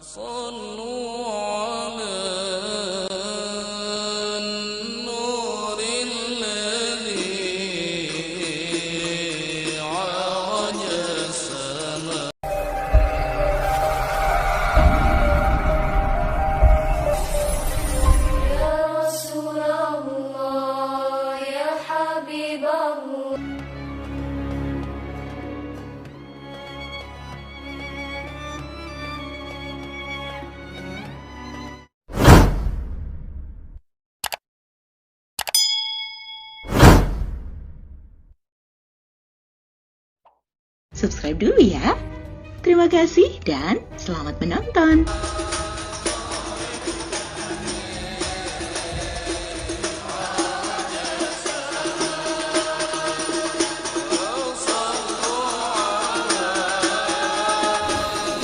صلوا على النور الذي عرج السماء. يا رسول الله يا حبيب الله. Subscribe dulu ya. Terima kasih dan selamat menonton.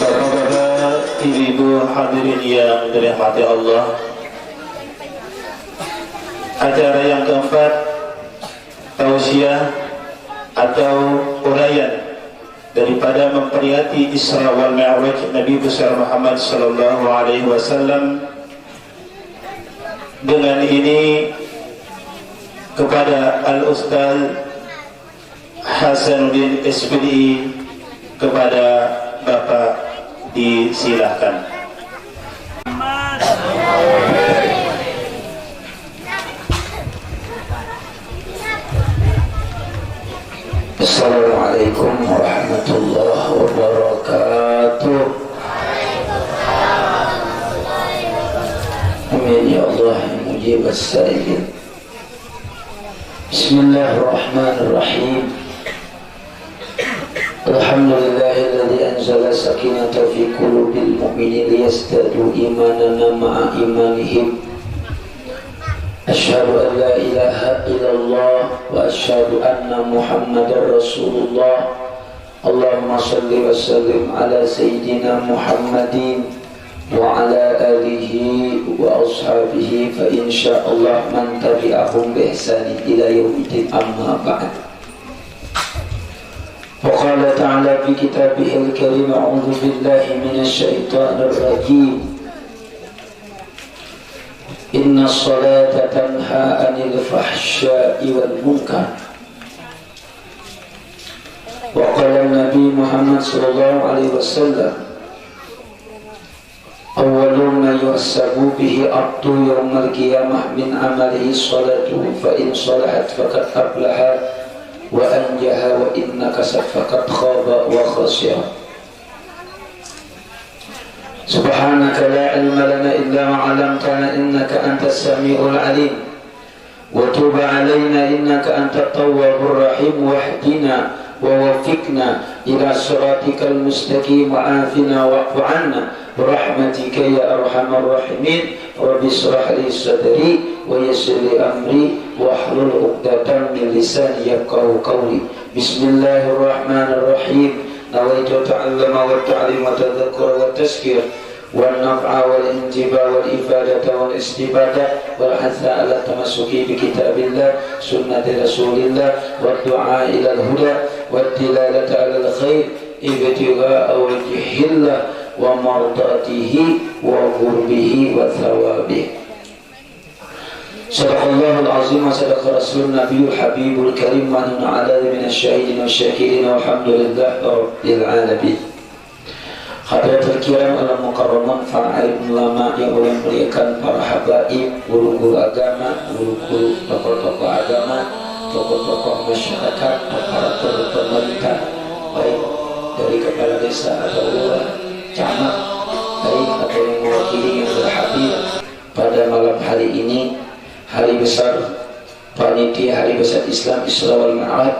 Bapak-bapak, ibu-ibu hadirin yang dirahmati Allah, acara yang keempat, tausiah atau uraian daripada memperingati Isra wal Mi'raj Nabi besar Muhammad sallallahu alaihi wasallam. Dengan ini kepada Al-Ustaz Hasanuddin SPDI, kepada Bapak disilahkan. Assalamualaikum warahmatullahi wabarakatuh. Amin ya Allah ya mujib as-sa'ilin. Bismillahirrahmanirrahim. Alhamdulillahilladzi anzala sakinata fi qulubil mu'minin liyazdadu imanan ma'a imanihim. Asyhadu an la ilaha illallah wa asyhadu anna Muhammadar Rasulullah. Allahumma shalli wa sallim ala sayyidina Muhammadin wa ala alihi wa ashabihi fa insyaallah man tabi'ahum bi ihsanin ila yaumiddin, amma ba'd. Wa qala ta'ala fi kitabihil karim, a'udzu billahi minasy syaithanir rajim. Inna salata tanha anil fahsya'i wal munkar. Wa qala Nabi Muhammad sallallahu alaihi wasallam, awwalu ma yuhsabu bihi abdu yawmal qiyamah min amalihi salatuhu, fa in salahat faqad aflaha wa anjaha wa in nakasat faqad khaba wa khasira. Subhanaka la ilma lana illa ma 'allamtana innaka antas samiul 'alim wa tub 'alaina innaka antat tawwabur rahim wahdina wa waffiqna ila siratikal mustaqim wa afina wa'fu 'anna birahmatika ya arhamar rahimin. Rabbi shrah li sadri wa yassir li amri wahlul 'uqdatam min lisani yafqahu qawli. Bismillahirrahmanirrahim. Nawaitu ta'allama wa ta'lim wa tadhakkura wa tazkir wal naf'a wal intiba wal ifadata wal istibada wal hatha ala tamassuki bi kitabillah sunnati rasulillah wa du'a ila al huda wa tilalata ala al khair ibtigha'a wajhillah wa mardatihi wa qurbihi wa thawabihi. Sadaqallahul azim wa sadaqa rasulun nabiyul habibul karim wa nahnu ala minasy syahidin wasyakirin walhamdulillahi rabbil alamin. Hadratul kiram al mukarramun fa'il ulama yang Allah muliakan, para habaib, guru-guru agama, guru-guru tokoh-tokoh agama, tokoh-tokoh masyarakat, aparatur pemerintah, baik dari kepala desa atau lurah, camat, baik atau yang mewakili yang berhadir pada malam hari ini, hari besar panitia hari besar Islam Isra wal Mi'raj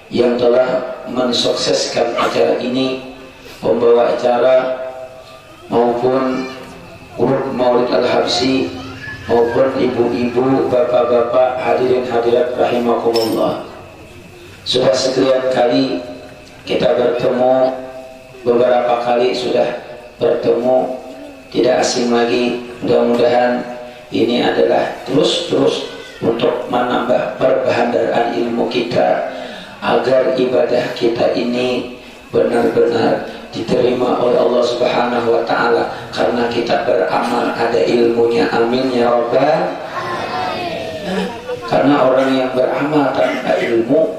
yang telah mensukseskan acara ini, pembawa acara maupun grup Maulid Al-Habsi maupun ibu-ibu, bapak-bapak, hadirin hadirat rahimakumullah. Sudah sekian kali kita bertemu, beberapa kali sudah bertemu, tidak asing lagi. Mudah-mudahan ini adalah terus untuk menambah perbaharaan ilmu kita agar ibadah kita ini benar-benar diterima oleh Allah Subhanahu wa taala karena kita beramal ada ilmunya. Amin ya rabbal. Karena orang yang beramal tanpa ilmu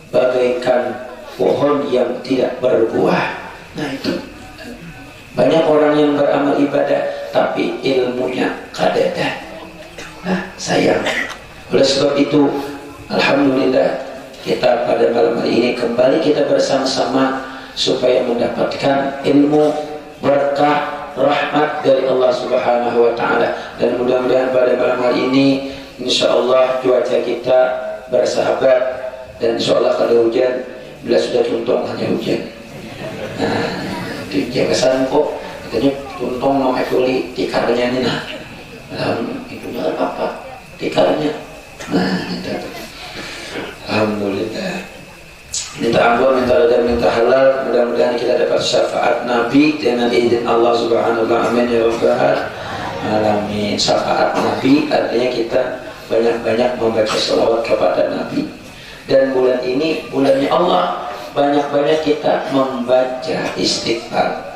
bagaikan pohon yang tidak berbuah. Nah itu banyak orang yang beramal ibadah tapi ilmunya kadada. Nah sayang. Oleh sebab itu alhamdulillah kita pada malam hari ini kembali kita bersama-sama supaya mendapatkan ilmu, berkah, rahmat dari Allah Subhanahu wa taala. Dan mudah-mudahan pada malam hari ini insyaallah cuaca kita bersahabat dan insyaallah kalau hujan bila sudah tuntong hanya hujan. Nah, itu kesan kok katanya tuntong mau ekuli tikarnya ini nah. Itu enggak apa-apa tikarnya. Nah, itu. Alhamdulillah. Minta ampun, minta redha, minta halal. Mudah-mudahan kita dapat syafaat Nabi dengan izin Allah Subhanahu wa taala. Amin ya rabbal alamin. Syafaat Nabi artinya kita banyak-banyak membaca selawat kepada Nabi. Dan bulan ini bulannya Allah, banyak-banyak kita membaca istighfar.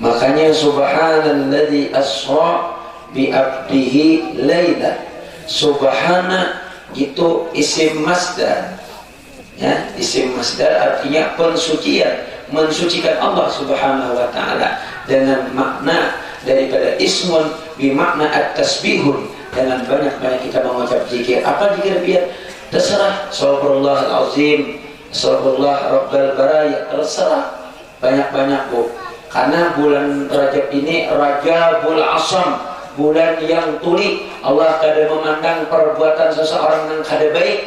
Makanya subhanalladzi asra bi abdihi laila. Subhana itu isim masdar. Ya, isim masdar artinya pensucian, mensucikan Allah Subhanahu wa taala dengan makna daripada ismun bermakna at-tasbihun, dengan banyak-banyak kita mengucap zikir. Apa zikir biar terserah, subhanallahal azim, subhanallah rabbal baraya, terserah banyak-banyak Bu. Karena bulan Rajab ini Rajabul Asam, bulan yang tuli. Allah kada memandang perbuatan seseorang yang kada baik,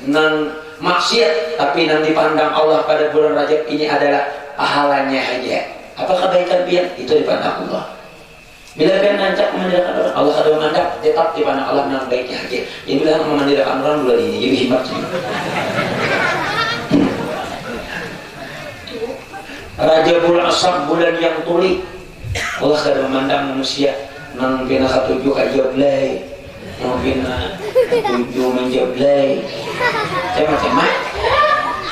yang maksiat, tapi yang dipandang Allah pada bulan Rajab ini adalah pahalanya aja. Apa kebaikan pian? Itu dipandang Allah. Bila pian nancap memandangkan orang, Allah kada memandang, tetap dipandang Allah yang baiknya aja. Jadi bila memandangkan orang bulan ini, jadi himat sih. Rajabul Asam, bulan yang tuli. Allah kada memandang manusia nang pina katujuh kajoblay, nang pina tujuh menjoblay, macam-macam.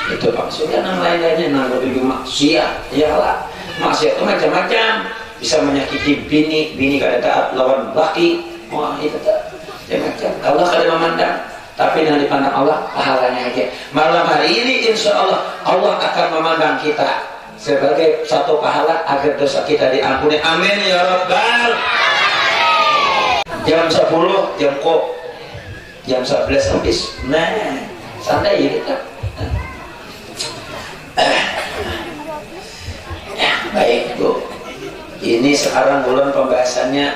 Itu maksudnya nang lain-lainnya nang tujuh maksiat, iyalah maksiat itu macam-macam. Bisa menyakiti bini kada taat lawan laki, wah itu macam-macam. Allah kada memandang, tapi yang dipandang Allah pahalanya aja. Malam hari ini insya Allah Allah akan memandang kita sebagai satu pahala agar dosa kita diampuni. Amin ya rabbal. Jam 10 jam 11 habis. Nah santai ya kita. Baik Bu, ini sekarang bulan pembahasannya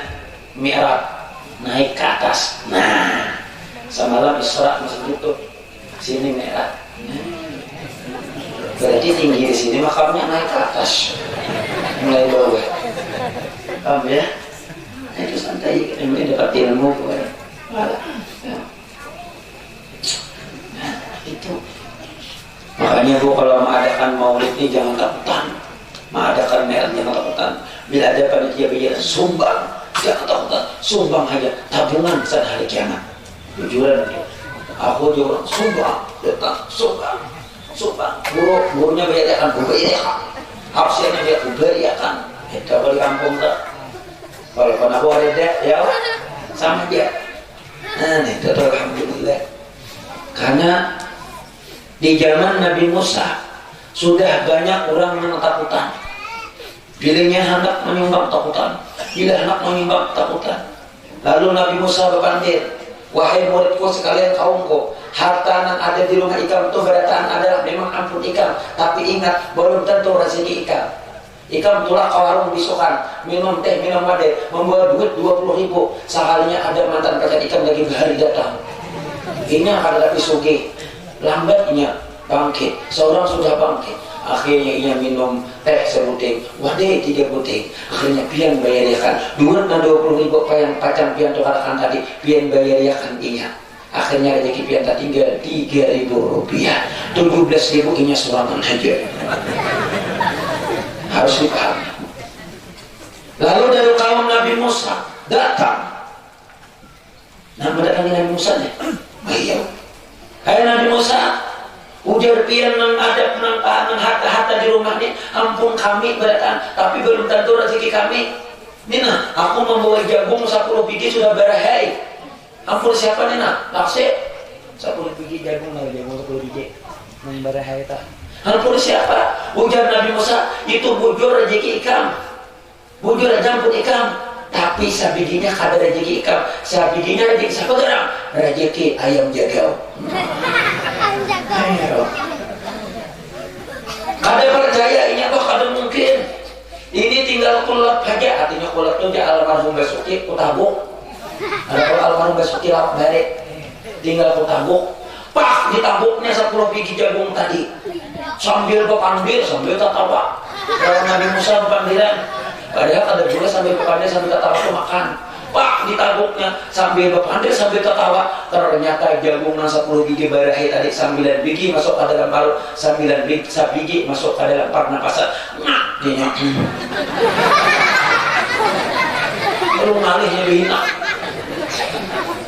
Mi'raj, naik ke atas. Nah semalam Isra masih tutup, sini Mi'raj. Berarti tinggi di sini makamnya naik ke atas, mulai bawah. Paham ya? Nah, itu santai, ini dapat ilmu. Nah, itu. Makanya Bu kalau mengadakan maulid ini jangan takutan, mengadakan Mi'raj jangan takutan. Bila ada panitia bicara sumbang, jangan takutan, sumbang aja, tabungan saat hari kiamat. Jujuran aku juga sumbang, datang sumbang. Sumpah, gurunya bayarkan, hafsiannya dia bayarkan. Kita balik kampung tak. Walaupun aku ada ya sama dia. Nah, itu alhamdulillah. Karena di zaman Nabi Musa sudah banyak orang yang takutan. Bilangnya hendak menyumbang takutan, bila hendak menyumbang takutan. Lalu Nabi Musa berpanggil, wahai muridku sekalian kaumku, harta yang ada di rumah ikan itu berataan adalah memang ampun ikan, tapi ingat belum tentu rezeki ikan. Ikan tulak ke warung bisukan, minum teh, minum wade, membawa duit 20.000. Sekalinya ada mantan pacar ikan lagi berhari datang. Ini akan tapi sugih, lambatnya bangkit. Seorang sudah bangkit, akhirnya ia minum teh sebuting, wade 3 buting. Akhirnya pian bayariakan, duit na 20.000 yang pacar pian tukarakan tadi, pian bayariakan inya. Akhirnya rezeki pian tak tinggal 3.000 rupiah, 17.000 inya serangan aja. Harus dipahami. Lalu dari kaum Nabi Musa datang. Nah mendatangi Nabi Musa nih. Ayo, hai Nabi Musa, Ujar pian nang adab nang harta di rumah ini, ampun kami beratan, tapi belum tentu rezeki kami. Nina, aku membawa jagung 10 biji sudah berahai. Ampun siapa Nina? Lakse 10 biji jagung 10 biji. Nang berahai tak. Ampun siapa? Ujar Nabi Musa, itu bujur rezeki ikam. Bujur ampun ikam. Tapi sabidinya kada rezeki ikam. Sabidinya rezeki siapa gerang? Rezeki ayam jagau. Kada percaya ini apa kada mungkin. Ini tinggal kulap saja, artinya kulap itu dia almarhum Basuki kutabuk. Ada kalau almarhum Basuki lap balik, tinggal kutabuk. Pak ditabuknya 10 biji jagung tadi. Sambil berpandir, sambil tertawa. Kalau Nabi Musa berpandiran, padahal kada boleh sambil berpandir sambil tertawa itu makan. Pak ditabuknya sambil berpandir sambil tertawa. Ternyata jagung 10 biji barahi tadi 9 biji masuk ke dalam paru, 9 biji masuk ke dalam pernapasan. Nah, dia lalu ngalihnya bina.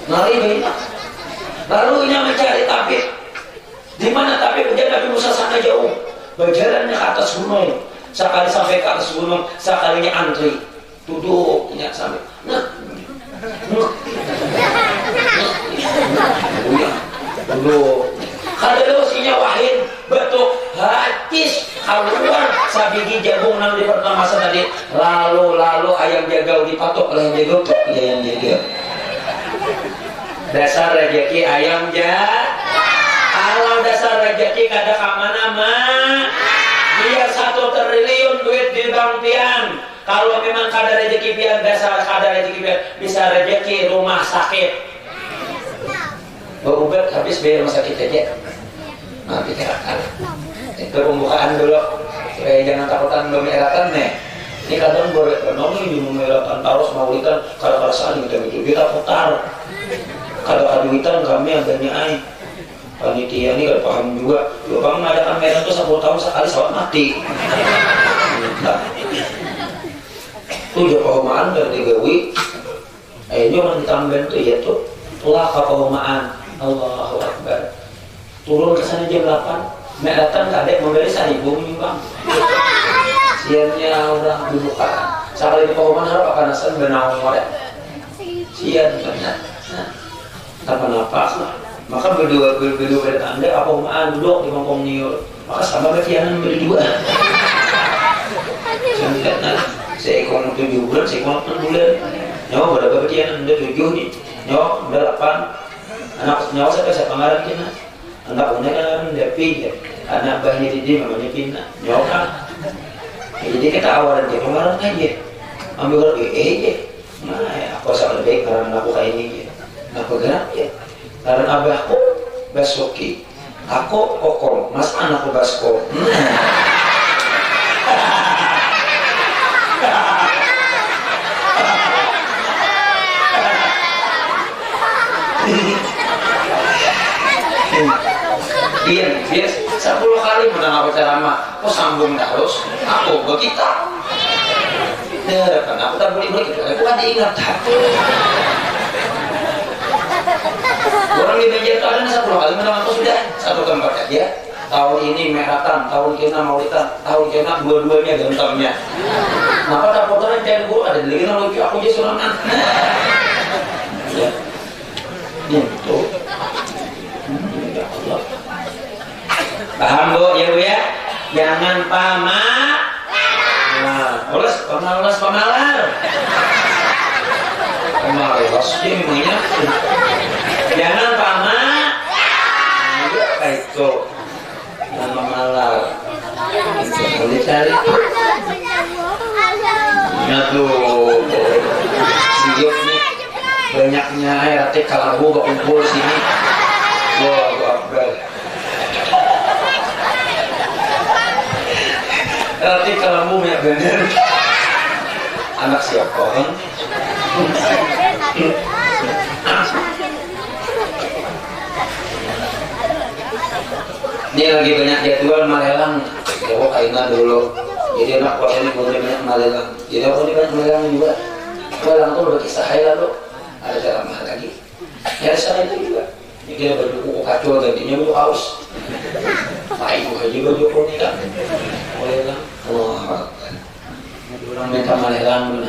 Ngalih bina. Lalu ini mencari tabib. Di mana tabib? Dia Nabi Musa sangat jauh. Berjalannya ke atas gunung. Sekali sampai ke atas gunung, sekalinya antri. Duduknya sampai. Duduk. Kada lewasinya wahid betul hatis keluar sabigi jagung nang di pertamasan tadi. Lalu ayam jagau dipatok oleh ayam jagau. Dasar rezeki ayam kalau dasar rezeki kada kamana mah dia 1 triliun duit di bank pian. Kalau memang kada rezeki pian, dasar kada rezeki pian, bisa rezeki rumah sakit. Berobat habis bayar rumah sakit aja. Nah, bicarakan. Itu pembukaan dulu. Supaya jangan takutan memeratan nih. Ini kadang boleh ini di memeratan taruh maulitan kalau perasaan kita putar. Kalau kaduitan kami adanya ay. Panitia ini gak paham juga. Bang mengadakan merah itu 10 tahun sekali sawat mati. Nah. Itu jawaban dari gawi. Ini orang ditambah itu ya tuh. Tulah kepahumaan. Allahu Akbar. Turun ke sana jam 8. Mek datang kadek membeli 1.000 menyumbang. Siannya orang dibuka. Sekali di pahuman harap akan nasan benang wadah. Sian ternyata. Apa-apa. Maka berdua bertanda apa umaan duduk di mangkong niur. Maka sama berkianan berdua. Seekor 7 bulan, seekor 6 bulan. Nyawa berapa berkianan? Udah 7 nih. Nyawa udah 8. Anak nyawa saya pengarang kena. Anak punya kan Depi, anak bahannya Didi namanya Pina. Nyawa kan. Jadi kita awalan dia pengarang aja. Ambil kalau aja. Nah, aku sangat baik karena aku kayak ini. Aku gerak ya. Karena abahku Basuki, aku Kokom, mas anakku Basko. Iya, 10 kali mendengar ceramah, kok sambung terus? Aku begitu. Ya, kan aku tak boleh gitu. Aku kan diingat. Orang di Banjar itu ada 10 kali menang aku sudah 1 tempat aja. Tahun ini meratan, tahun kena maulitan, tahun kena dua-duanya gentamnya. Maka tak fotonya jangan guru ada lagi yang lucu aku aja sulangan. Ya, itu. Ya Allah. Paham bu ya bu ya? Jangan pamak. Nah, ulas pemalar. Pemalas dia memangnya. Jangan pamak. Itu nama malar. Boleh cari. Nah tuh, siap nih. Banyaknya air hati kalabu kumpul sini. Wah, Akbar. Hati kalabu banyak bener. Anak siapa kan? Ini lagi banyak jadwal malelang. Jawab kainan dulu. Jadi anak keluarga ini punya banyak malelang. Jadi aku ini banyak malelang juga. Malelang itu udah kisah hai lalu. Ada ceramah lagi. Ya sana itu juga. Jadi ada buku kacau gantinya buku haus. Pak Ibu Haji baju kuning boleh lah. Orang minta malelang dulu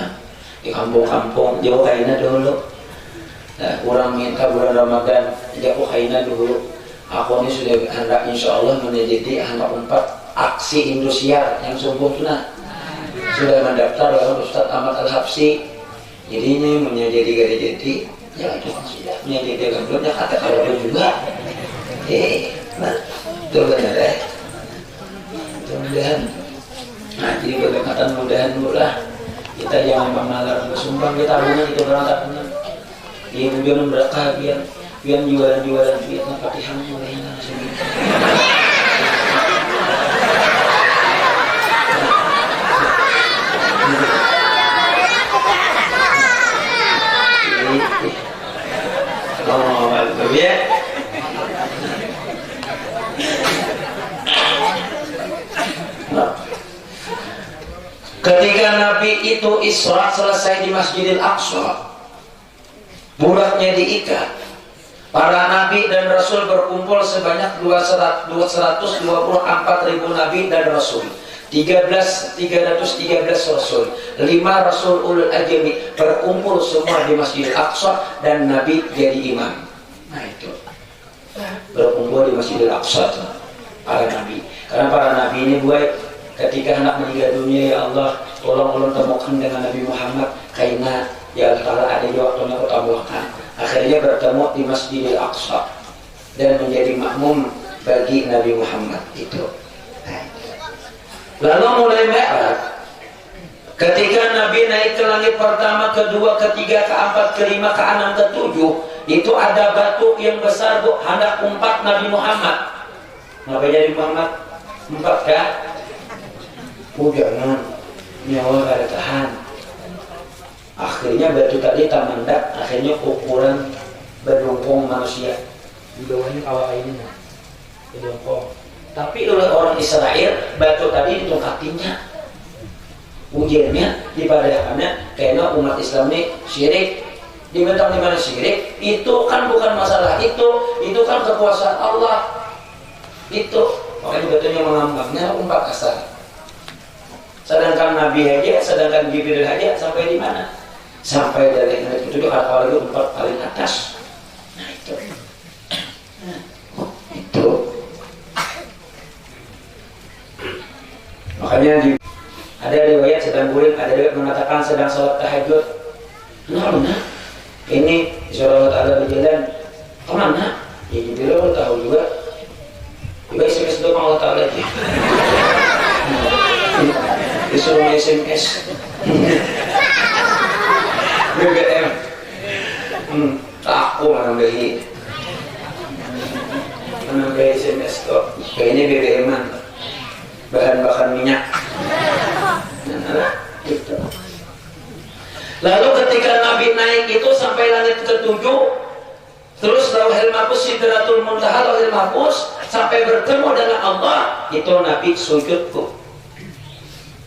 di kampung-kampung jauh kainnya dulu. Nah, orang minta bulan Ramadan jauh kainnya dulu. Aku ini sudah hendak insya Allah menjadi anak 4 aksi Indosiar yang sempurna. Sudah mendaftar oleh Ustadz Ahmad Al-Habsi. Jadinya menjadi jadi ya itu sudah menjadi gabungnya kata kalau juga. Nah, itu benar ya. Mudah-mudahan. Nah, jadi berdekatan mudahan dulu lah. Kita jangan memalar sumbang kita punya itu berangkat benar. Dia tujuan berkah biar jualan Vietnam Fatihah mulai langsung. Oh, bagus ya. Ketika Nabi itu Isra selesai di Masjidil Aqsa, bulatnya diikat. Para Nabi dan Rasul berkumpul sebanyak 224.000 Nabi dan Rasul. 313 Rasul, 5 Rasul Ulul Azmi berkumpul semua di Masjidil Aqsa dan Nabi jadi imam. Nah itu berkumpul di Masjidil Aqsa para Nabi. Karena para Nabi ini buat ketika hendak meninggal dunia, ya Allah tolong temukan dengan Nabi Muhammad karena ya Allah ada di waktunya ketemukan. Akhirnya bertemu di Masjidil Aqsa dan menjadi makmum bagi Nabi Muhammad itu. Lalu mulai Mi'raj. Ketika Nabi naik ke langit pertama, kedua, ketiga, keempat, kelima, keenam, ketujuh, itu ada batu yang besar bu, hendak umpat Nabi Muhammad. Kenapa jadi Muhammad? Umpat kan? Jangan, nyawa gak ada tahan. Akhirnya batu tadi tamandak, akhirnya ukuran berdongkong manusia. Di bawahnya kawah ini, berdongkong. Tapi oleh orang Israel, batu tadi ditongkatinya. Ujiannya, dipadakannya, karena umat Islam ini syirik. Dibentang di mana syirik? Itu kan bukan masalah itu kan kekuasaan Allah. Itu, makanya batunya mengambangnya umpat kasar. Sedangkan Nabi aja, sedangkan Jibril aja sampai di mana? Sampai dari langit itu apalagi umpat paling atas. Nah itu. Itu. Makanya ada riwayat sedang guling, ada riwayat mengatakan sedang sholat tahajud. Nah, ini Surah Allah berjalan kemana? Ya Jibril tahu juga. Juga SMS doang Allah Ta'ala aja. Disuruh SMS. BBM. Aku menambahi SMS kok. Kayaknya BBM-an. Bahan-bahan minyak. Gitu. Lalu ketika Nabi naik itu sampai langit ke-7, terus Lauhul Mahfuz, Sidratul Muntaha, Lauhul Mahfuz, sampai bertemu dengan Allah, itu Nabi sujudku.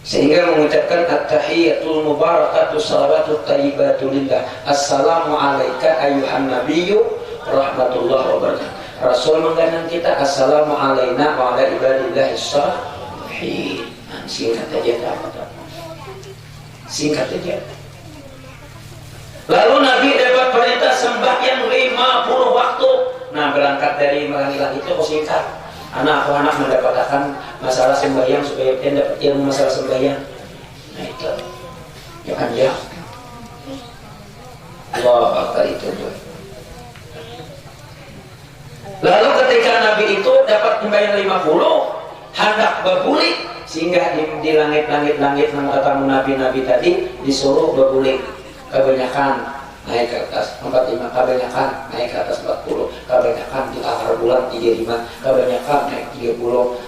Sehingga mengucapkan at-tahiyatul mubarakatuh salawatut thayyibatu lillah. Assalamu alayka ayyuhan nabiyyu rahmatullahi wabarakatuh. Rasul menggandeng kita, assalamu alayna wa ala ibadillahi shalihin. Singkat aja singkat aja. Lalu Nabi dapat perintah sembahyang 50 waktu. Nah, berangkat dari Manila itu kok singkat. Anak mendapatkan masalah sembahyang supaya dia dapat ilmu masalah sembahyang. Nah itu ya panjang. Allah Akbar itu. Lalu ketika Nabi itu dapat sembahyang 50, hendak berbulik sehingga di langit-langit nama tamu Nabi tadi disuruh berbulik kebanyakan naik ke atas 45, kebanyakan naik ke atas 40, kebanyakan di akar bulan 35, kebanyakan naik 30,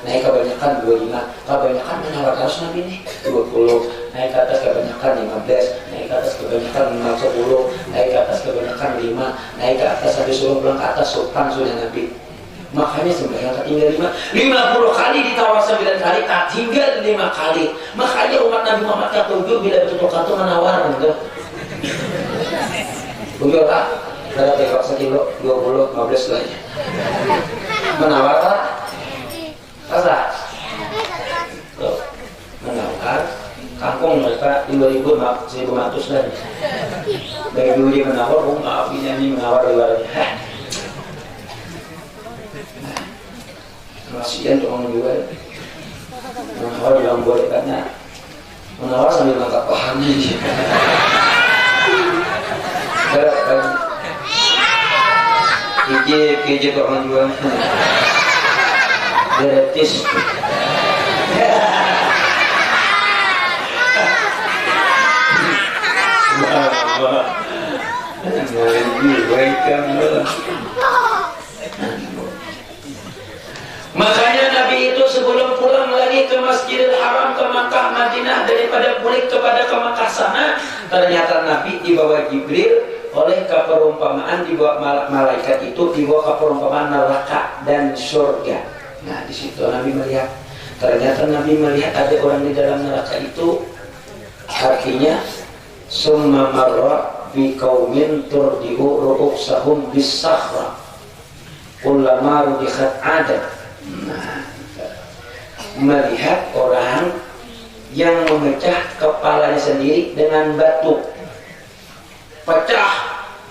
naik kebanyakan 25, kebanyakan menawar harus Nabi ini 20, naik ke atas kebanyakan 15, naik ke atas kebanyakan 10, naik ke atas kebanyakan 5, naik ke atas sampai suruh pulang ke atas sultan sudah Nabi. Makanya sembahyang tinggal 50 kali ditawar 9 kali, tinggal 5 kali. Makanya umat Nabi Muhammad ke-7 bila betul-betul itu menawar gitu. Bujur tak? Ada tewak 1 kilo, 20, 15 lah ya. Menawar tak? Pasrah. Tuh, menawar kangkung mereka 2.500 dan dari dulu dia menawar, maaf ini menawar ibaratnya. Kasihan tuh orang jual. Menawar bilang boleh karena menawar sambil ngangkat pahamnya. Berat kan? Kije kok orang jual. Gratis. Makanya Nabi itu sebelum pulang lagi ke Masjidil Haram ke Makkah Madinah, daripada balik kepada ke Makkah sana, ternyata Nabi dibawa Jibril oleh keperumpamaan, dibawa malaikat itu dibawa keperumpamaan neraka dan surga. Nah di situ Nabi melihat, ternyata Nabi melihat ada orang di dalam neraka itu, artinya summa marra bi qaumin turdi'u ru'usahum bis-sakhra kullama rudikhat adat. Nah, melihat orang yang memecah kepalanya sendiri dengan batu, pecah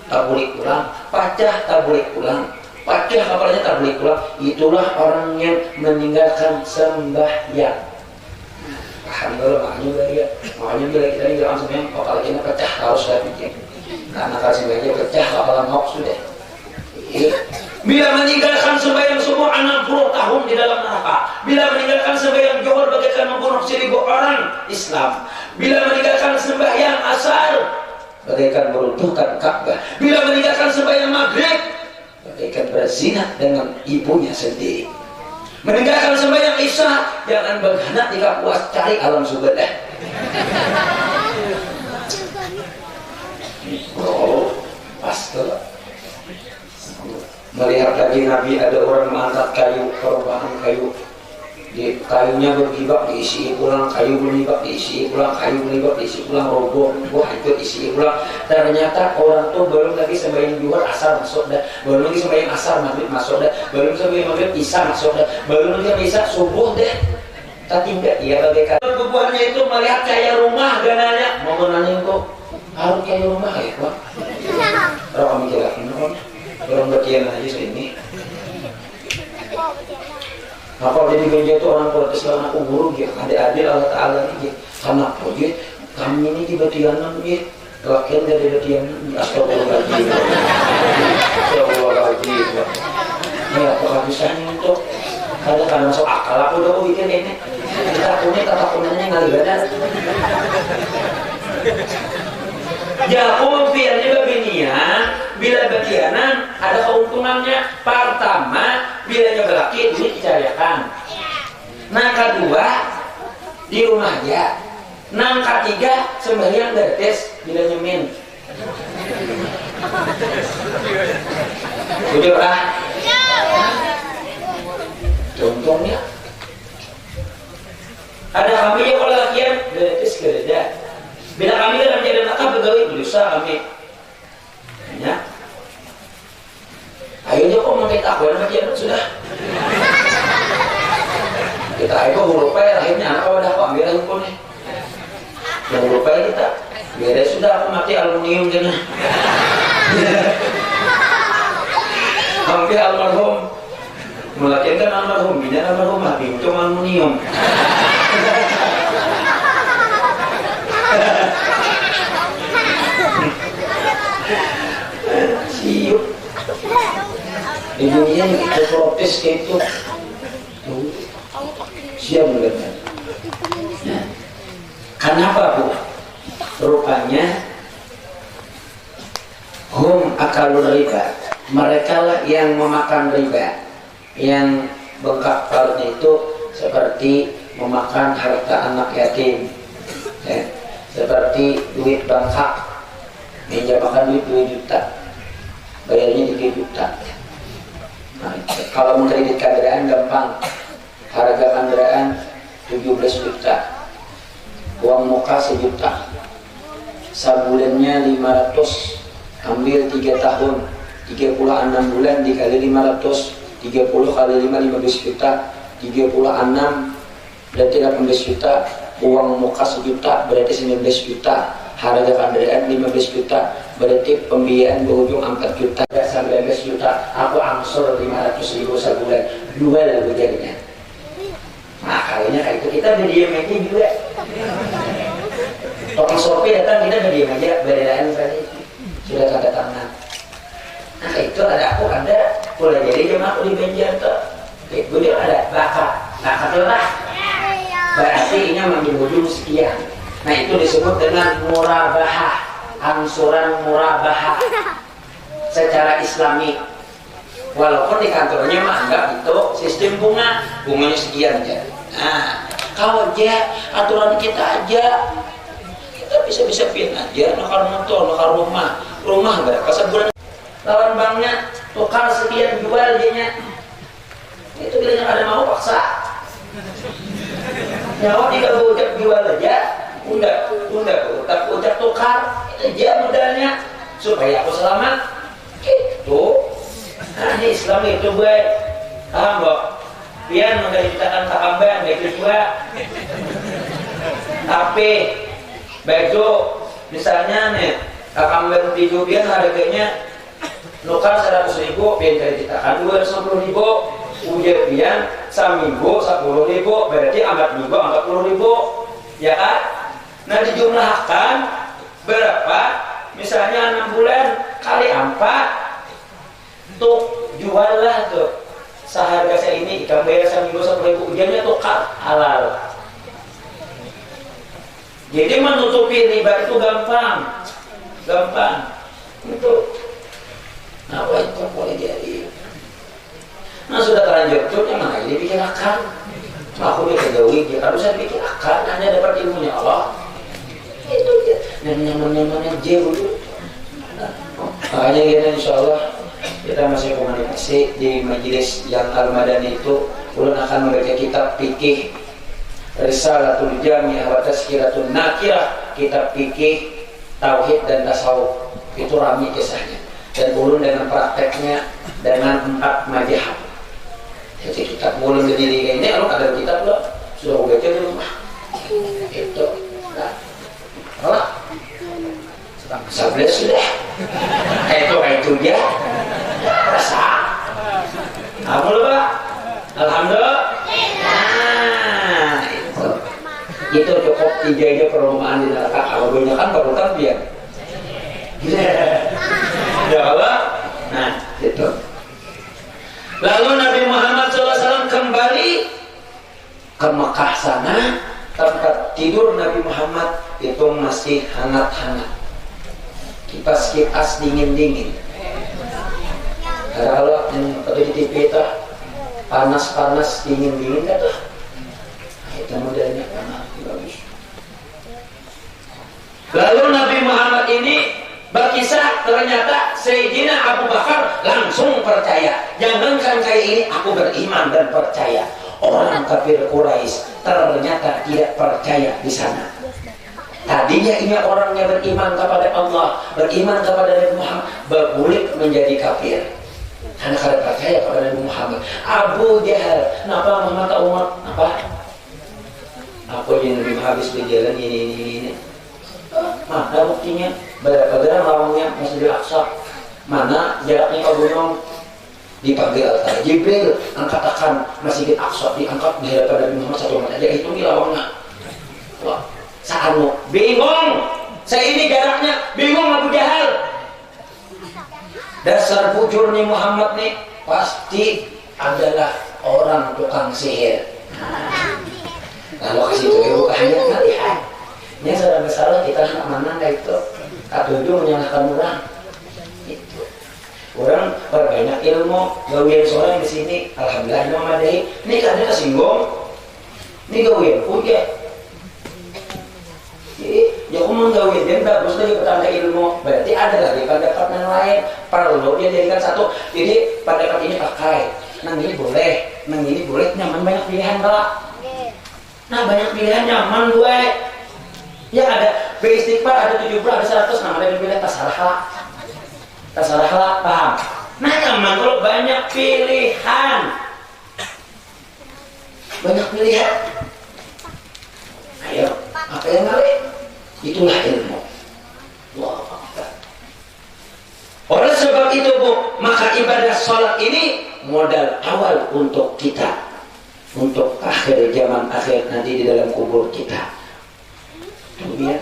tak boleh pulang, pecah tak boleh pulang, pecah kepalanya tak boleh pulang. Itulah orang yang meninggalkan sembahyang. Alhamdulillah, makanya bila kita ini dalam sembahyang kepalanya pecah harus saya pikir, karena kalau sembahyang pecah kepala mau sudah. Bila meninggalkan sembahyang subuh 60 tahun di dalam neraka. Bila meninggalkan sembahyang zuhur bagaikan membunuh 1000 orang Islam. Bila meninggalkan sembahyang asar bagaikan meruntuhkan Ka'bah. Bila meninggalkan sembahyang maghrib bagaikan berzina dengan ibunya sendiri. Meninggalkan sembahyang isya jangan berkhanak jika puas cari alam subadah. Oh, pastor. Melihat lagi Nabi ada orang mengangkat kayu, perubahan kayu, di kayunya bergibak diisi ulang, kayu bergibak diisi ulang, kayu bergibak diisi ulang, roboh, wah itu isi ulang. Ternyata orang tuh belum lagi sembahyang zuhur asar masuk dah, belum lagi sembahyang asar maghrib masuk dah, belum sembahyang maghrib isya masuk dah, belum lagi isya subuh deh. Tapi enggak, dia bagaikan kebuahannya itu melihat kayak rumah gananya, mau menanya itu harus kayak rumah ya Pak. Kalau kami jelasin kan. Orang berkian aja sini. Apa jadi gereja itu orang protes lawan aku guru gitu. Adik-adik Allah Ta'ala gitu. Karena apa gitu. Kami ini di Batianan gitu. Lakian dari Batianan. Astagfirullahaladzim. Astagfirullahaladzim. Ya apakah bisanya untuk ada kan masuk akal aku udah bikin ini. Kita punya kata punanya ngali badan. Jauh biarnya babinian. Bila bagianan ada keuntungannya. Pertama, bilanya berlaki duit dicarikan. Nah kedua, di rumah aja. Nah ketiga, sembahyang gratis bila nyemin. Udah ah. Contohnya, ada kami yang kalau lakian gratis kerja. Bila kami dalam jalan akal pegawai berusaha kami. Ya. Ayo dia kok mengait aku dan bagian sudah. Kita ayo huruf akhirnya anak wadah kok ambil handphone. Yang huruf kita. Biar sudah aku mati aluminium jana. Hampir almarhum. Melakinkan almarhum, bina almarhum mati untuk aluminium. Siup. Di dunia ini ada protes kayak itu. Siap melihatnya. Nah, kenapa Bu? Rupanya hum akalul riba. Mereka lah yang memakan riba. Yang bengkak perutnya itu seperti memakan harta anak yatim. Ya. Seperti duit bangkak. Minjamkan duit 2 juta. Bayarnya 3 juta. Nah, kalau mengkredit kendaraan gampang. Harga kendaraan 17 juta. Uang muka 1 juta. Sabulannya 500. Ambil 3 tahun. 36 bulan dikali 500. 30 kali 5 15 juta. 36 berarti 18 juta, uang muka 1 juta berarti 19 juta, harga kendaraan 15 juta berarti pembiayaan berujung 4 juta sampai 19 juta, aku angsur 500.000 sebulan, jual lagu jadinya. Nah kayaknya kayak itu kita berdiam aja juga. Tukang sopi datang kita berdiam aja, beredaan tadi sudah tanda tangan. Nah itu ada aku ada, boleh jadi jam aku di Banjar tuh. Itu dia ada bakat tuh lah. Berarti ini mengambil ujung sekian. Nah itu disebut dengan murabahah, angsuran murabahah secara Islami. Walaupun di kantornya mah enggak itu sistem bunganya sekian aja. Nah kalau aja aturan kita aja, kita bisa pin aja, nukar motor, nukar rumah berapa sebulan. Lawan banknya tukar sekian jual dianya. Itu bilangnya ada mau paksa. Nyawa tidak ujak jual aja, udah ujak tukar itu aja modalnya supaya aku selamat. Gitu. Nah ini Islam itu gue, paham kok? Biar udah diciptakan takambang, baik juga. Tapi baju misalnya nih takambang di Jubian harganya nukar 100.000, biar diciptakan 250.000. Ujian pian saminggu 10.000, berarti angkat minggu 40.000, ya kan? Nah dijumlahkan berapa? Misalnya 6 bulan kali 4, tuh jual lah tuh. Seharga saya ini ikan bayar saminggu 10.000, ujiannya tuh halal. Jadi menutupi riba itu gampang. Itu. Nah, itu boleh jadi. Nah sudah terlanjur tuh yang mana ini bikin akal. Aku bikin jauhi, harusnya bikin akal. Hanya dapat ilmunya Allah. Itu dia. Nyaman jauh. Makanya gini insya Allah kita masih komunikasi di majelis yang Al-Madani itu. Ulun akan membaca kitab fikih Risalatul Jami'ah wa Tazkiratun Nakirah, kitab fikih tauhid dan tasawuf. Itu rami kisahnya. Dan ulun dengan prakteknya dengan 4 mazhab. Jadi kitab mulai berdiri kayak ini, kalau ada kitab lo sudah aku baca di rumah. Itu, nah, apa? 11 sudah. Itu dia. Rasa. Kamu lo pak? Alhamdulillah. Nah, itu cukup 3 aja perumahan di neraka. Kalau banyak kan baru kan dia. Ya Allah. Nah, itu. Lalu Nabi Muhammad SAW kembali ke Mekah sana, tempat tidur Nabi Muhammad itu masih hangat-hangat, kipas-kipas dingin-dingin. Kalau yang ada di TV itu panas-panas dingin-dingin kan tuh, itu modelnya bagus. Lalu Nabi Muhammad ini berkisah, ternyata Sayyidina Abu Bakar langsung percaya. Jangankan kayak ini, aku beriman dan percaya. Orang kafir Quraisy ternyata tidak percaya di sana. Tadinya ini orangnya beriman kepada Allah, beriman kepada Nabi Muhammad, berbulik menjadi kafir. Karena kada percaya kepada Nabi Muhammad. Abu Jahal, kenapa Muhammad tak umat? Apa yang Nabi habis berjalan ini. Mana buktinya? Berapa lawangnya Masjidil Aqsa? Mana jaraknya ke gunung? Dipanggil altar Jibril, angkatakan Masjidil Aqsa, diangkat di hadapan Nabi Muhammad 1 meter. Dia hitung di lawangnya. Wah, saano bingung. Saya ini jaraknya bingung Abu Jahal. Dasar bujur nih Muhammad nih pasti adalah orang tukang sihir. Kalau kasih tahu kayaknya lihat. Ini salah kita nak mana itu atau itu menyalahkan orang. Itu orang berbanyak ilmu, gawian seorang di sini, alhamdulillah Imam Madai. Ini kan ada kesinggung, ini gawian puja. Jadi, ya aku menggawian dia bagus lagi petanda ilmu. Berarti ada lagi pendapat yang lain. Perlu dia jadikan satu. Jadi pendapat ini pakai, nang ini boleh, nyaman banyak pilihan lah. Nah banyak pilihan nyaman gue. Ya ada beristighfar, ada 70, ada 100, namanya pilih tasarah paham? Nah nyaman kalau banyak pilihan. banyak pilihan. Ayo, apa yang ngalih? Itulah ilmu. Allahu Akbar. Oleh sebab itu Bu, maka ibadah sholat ini modal awal untuk kita, untuk akhir zaman akhir nanti di dalam kubur kita. Kemudian,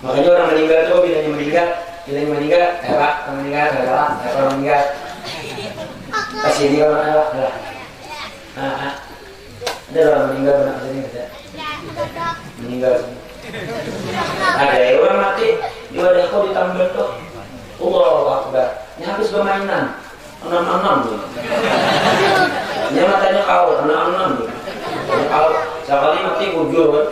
makanya orang meninggal itu bilangnya meninggal, Pak, meninggal, orang meninggal. Kasih dia orang apa? Ada orang meninggal benar sini ada. Meninggal. Ada orang mati, dia ada kau ditambah tuh. Allahu Akbar. Ini habis permainan. 6-6 gitu. Ini matanya kau 6-6 gitu. Kau sekali mati kujur kan.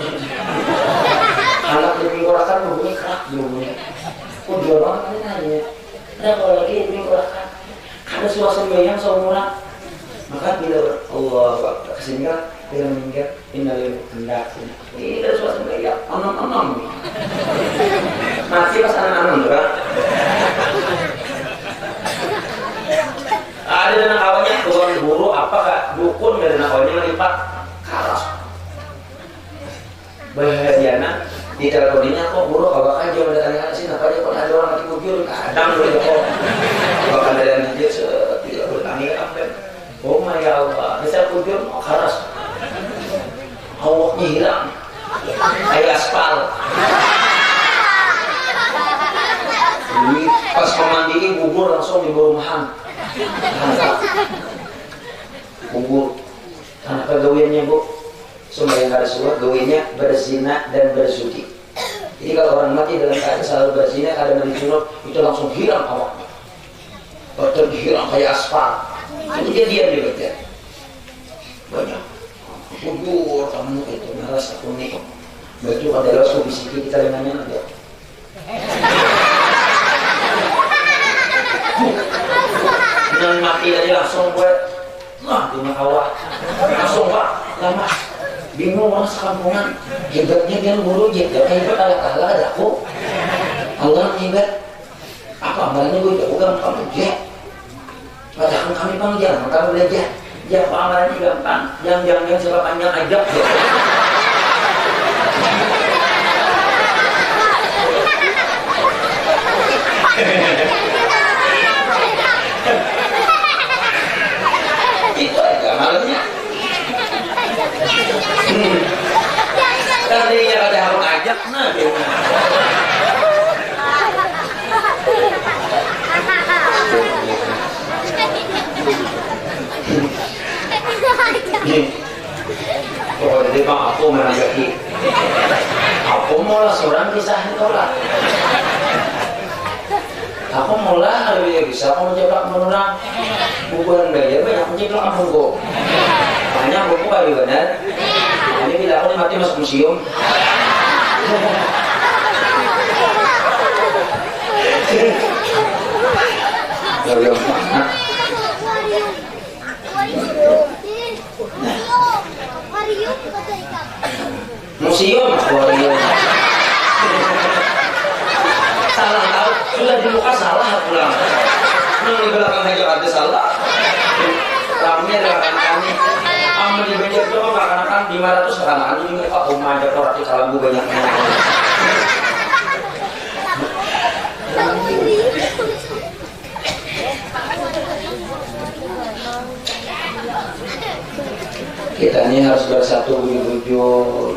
Anak dipingkurakan bunyi kerak bunyi. Kujur banget ini nanya. Ada kalau lagi dipingkurakan. Ada suasana yang seumuran. Maka bila Allah Akbar sehingga bila meninggal innalillahi hendak ini ada suasana yang 6-6. Mati pas anak-anak kan. Ada dana awalnya tukang guru apakah dukun dari dana awalnya melipat karas bahagiana di telponinya kok guru kalau aja udah tanya sih apa dia kalau ada orang mati kujur kadang boleh kok bahkan ada yang dia tidak bertanya apa oh my Allah bisa kujur karas awaknya hilang kayak aspal. Jadi pas memandiin bubur langsung dibawa mahan. Bubur anak pegawainya Bu semua yang ada surat gawinya berzina dan bersuci. Jadi kalau orang mati dalam keadaan selalu berzina kadang disunat itu langsung hilang awaknya betul hilang kayak aspal. Itu dia juga banyak bubur kamu itu malas aku nih baju adalah subsidi kita dengannya ada. Dan mati aja langsung buat dunia kawah langsung Pak lama bingung orang sekampungan hebatnya dia guru hebat Allah ada aku Allah hebat apa amalannya gue bukan kamu dia padahal kami panggil kamu belajar dia amalannya gampang jangan siapa panjang ajak ya. Itu aja malamnya. Tadinya ada harus ajak, nah gimana? Oh, jadi bang aku menanggapi. Aku mau lah seorang kisah tolak. Aku mulai lebih bisa aku mencetak menurang bukuan belajar banyak mencetak buku banyak buku kali benar ini bila aku mati masuk museum ya mana museum akuarium salah tahu sudah di muka salah pulang di belakang aja ada salah ramai rekan kami aman di banyak itu akan 500 anak ini Pak rumah ada orang di kalambu banyaknya kita ini harus bersatu bujur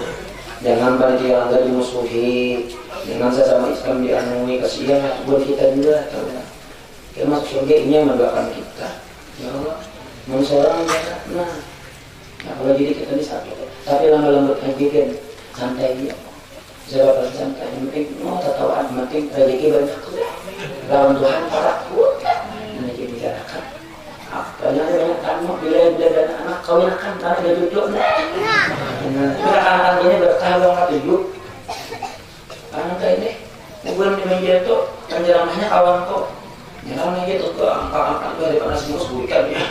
jangan panitia anda dimusuhi dengan sesama Islam dianui kasihan buat kita juga kita masuk surga ini yang mendoakan kita ya Allah mau seorang nah kalau jadi kita ini satu tapi lama-lama aja kan santai ya jawab santai yang penting mau tertawaan yang penting rezeki banyak lawan Tuhan para ini kita bicarakan banyak tamu bila dan anak kawinkan karena dia cucu bila anak ini berkah banget tujuh anak ini belum dimenjel tuh penjeramahnya kawan kok jangan gitu tuh angka-angka tuh daripada semua sebutkan ya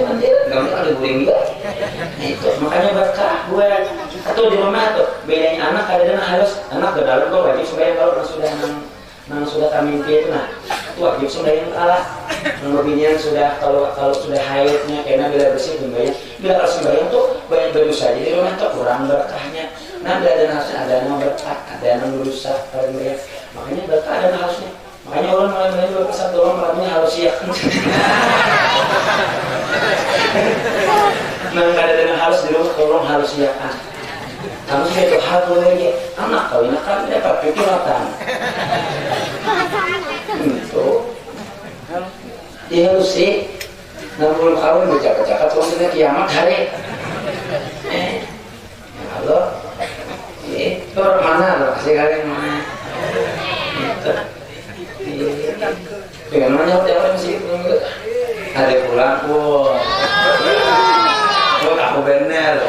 nanti kami ada guring juga itu makanya berkah buat atau di rumah tuh bedanya anak kadang harus anak ke dalam kok wajib supaya kalau sudah Nah sudah mimpi itu nah itu wajib sembahyang kalah. Lebihnya sudah kalau sudah haidnya karena bila bersih sembahyang. Bila kalau sembahyang tuh banyak berdosa jadi rumah tuh kurang berkahnya. Nah bila ada harusnya ada yang berkah, ada yang berusaha sembahyang. Makanya berkah ada harusnya. Makanya orang mulai berpesan tolong malamnya harus siap. Nah nggak ada yang harus di rumah tolong harus siap. Kamu itu hal lagi anak kau ini kan dapat pikiran. Itu dia harus sih 60 tahun bercakap-cakap terusnya kiamat hari. Halo, itu orang mana loh kasih kalian mana? Dengan mana orang sih ada pulang, wow, kamu bener.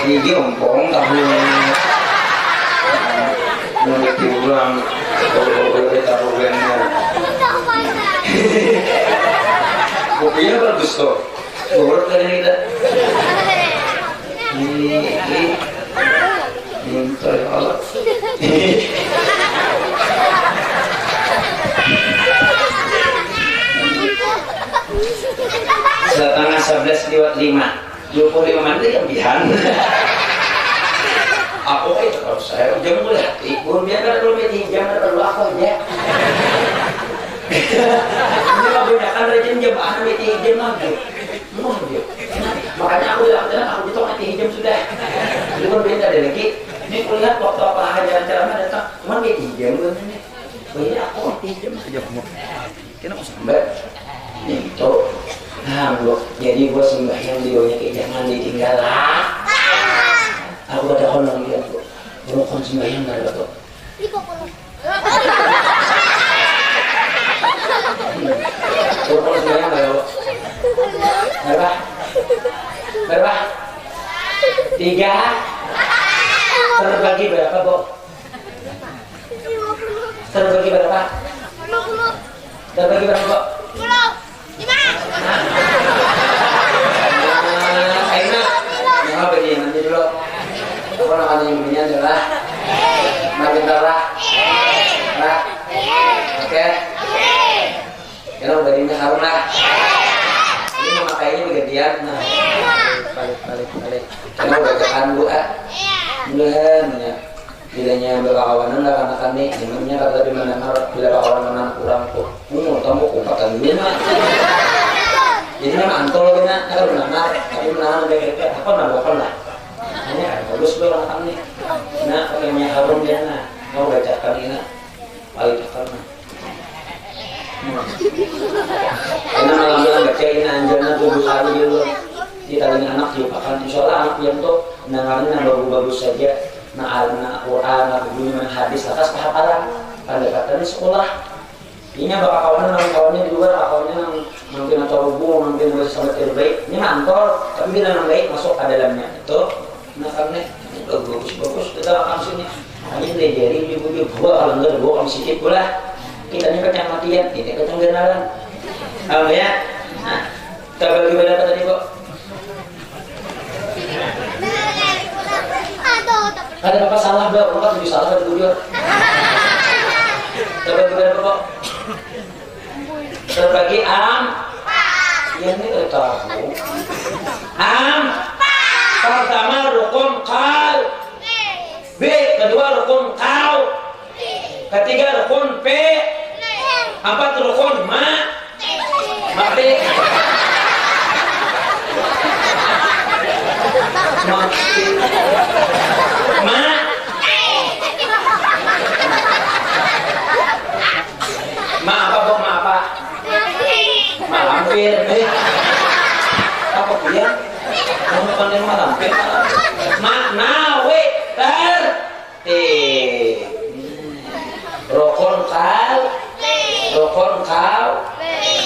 Gigi ompong tahu nanti pulang kalau kita bener kopinya bagus tuh buruk kali kita minta ya Allah setengah 11:05 25 menit yang bihan. Aku itu kalau saya jam mulai hati, biar kalau meeting jam terlalu aku aja. Ini kalau bedakan rejim jam meeting jam lagi, makanya aku bilang aku itu meeting jam sudah. Itu kan beda deh lagi. Ini kulihat waktu apa aja ceramah datang, cuma meeting jam kan ini. Ini aku meeting jam aja kamu. Kenapa sampai itu? Nah, bro, jadi gue sembahyang videonya kayak jangan ditinggal lah. Aku ada honor dia, bro. Bro, kon sembahyang nggak ada, bro. Bro, kon sembahyang nggak ada, bro. Berapa? Berapa? 3. Terbagi berapa, bro? Terbagi berapa? 50. Terbagi berapa, bro? 10. Aina, mau begini nanti dulu. Apa namanya begini adalah Magentara. Nah, oke. Kalau badannya haruna. Ini memakainya begedian. Nah, balik. Kalau bacaan doa, mudah-mudahan bilanya berkawanan lah karena kami dimana kata tapi mendengar bila kawanan kurang tuh tamu kumpatan ini mah jadi memang antol benar kalau mendengar tapi mendengar mereka apa nambahkan lah hanya bagus orang kami nah pakainya harum dia nah mau bacakan ini balik karena karena malam-malam baca ini anjana tubuh hari dulu ditanya anak diupakan insyaallah anak yang tuh mendengarnya bagus-bagus saja nah Quran, bunyi hadis, atas kehafalan pendekatannya sekolah ini bakal kawannya di luar kawannya mungkin atau rubuh mungkin bisa sampai terbaik ini mantol tapi bila yang baik masuk ke dalamnya itu nah karena bagus kita akan sini hanya dari ibu gua kalau enggak gua akan sedikit pula kita ini kacang matian ini kacang genalan ya nah kita bagi berapa tadi kok ada apa salah bro, orang lebih salah dari jujur. Terbagi berapa kok? Terbagi yang ini kita tahu. Pertama rukun kal. B kedua rukun kau. Ketiga rukun P. 4 rukun ma. Mati. Lampir apa dia? Kamu pandai lampir maknawi ter rokon kal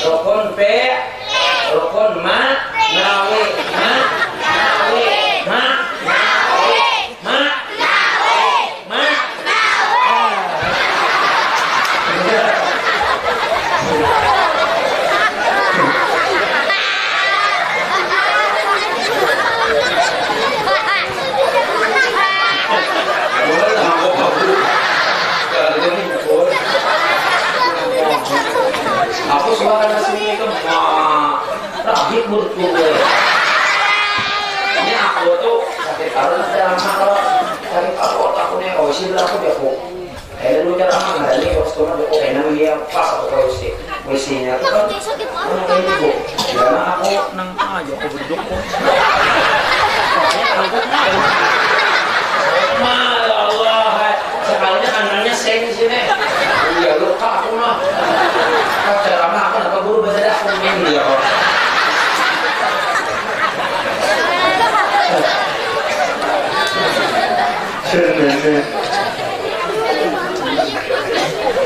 rokon P rokon ma nawi Kaya dulu cara mah ada nih customer kok enak dia pas atau posisinya tuh kan itu. Karena aku nang aja aku berduk kok. Masya Allah, sekalinya anaknya seng di sini. Iya luka aku mah. Cara mah aku nggak buru beda aku main dia kok.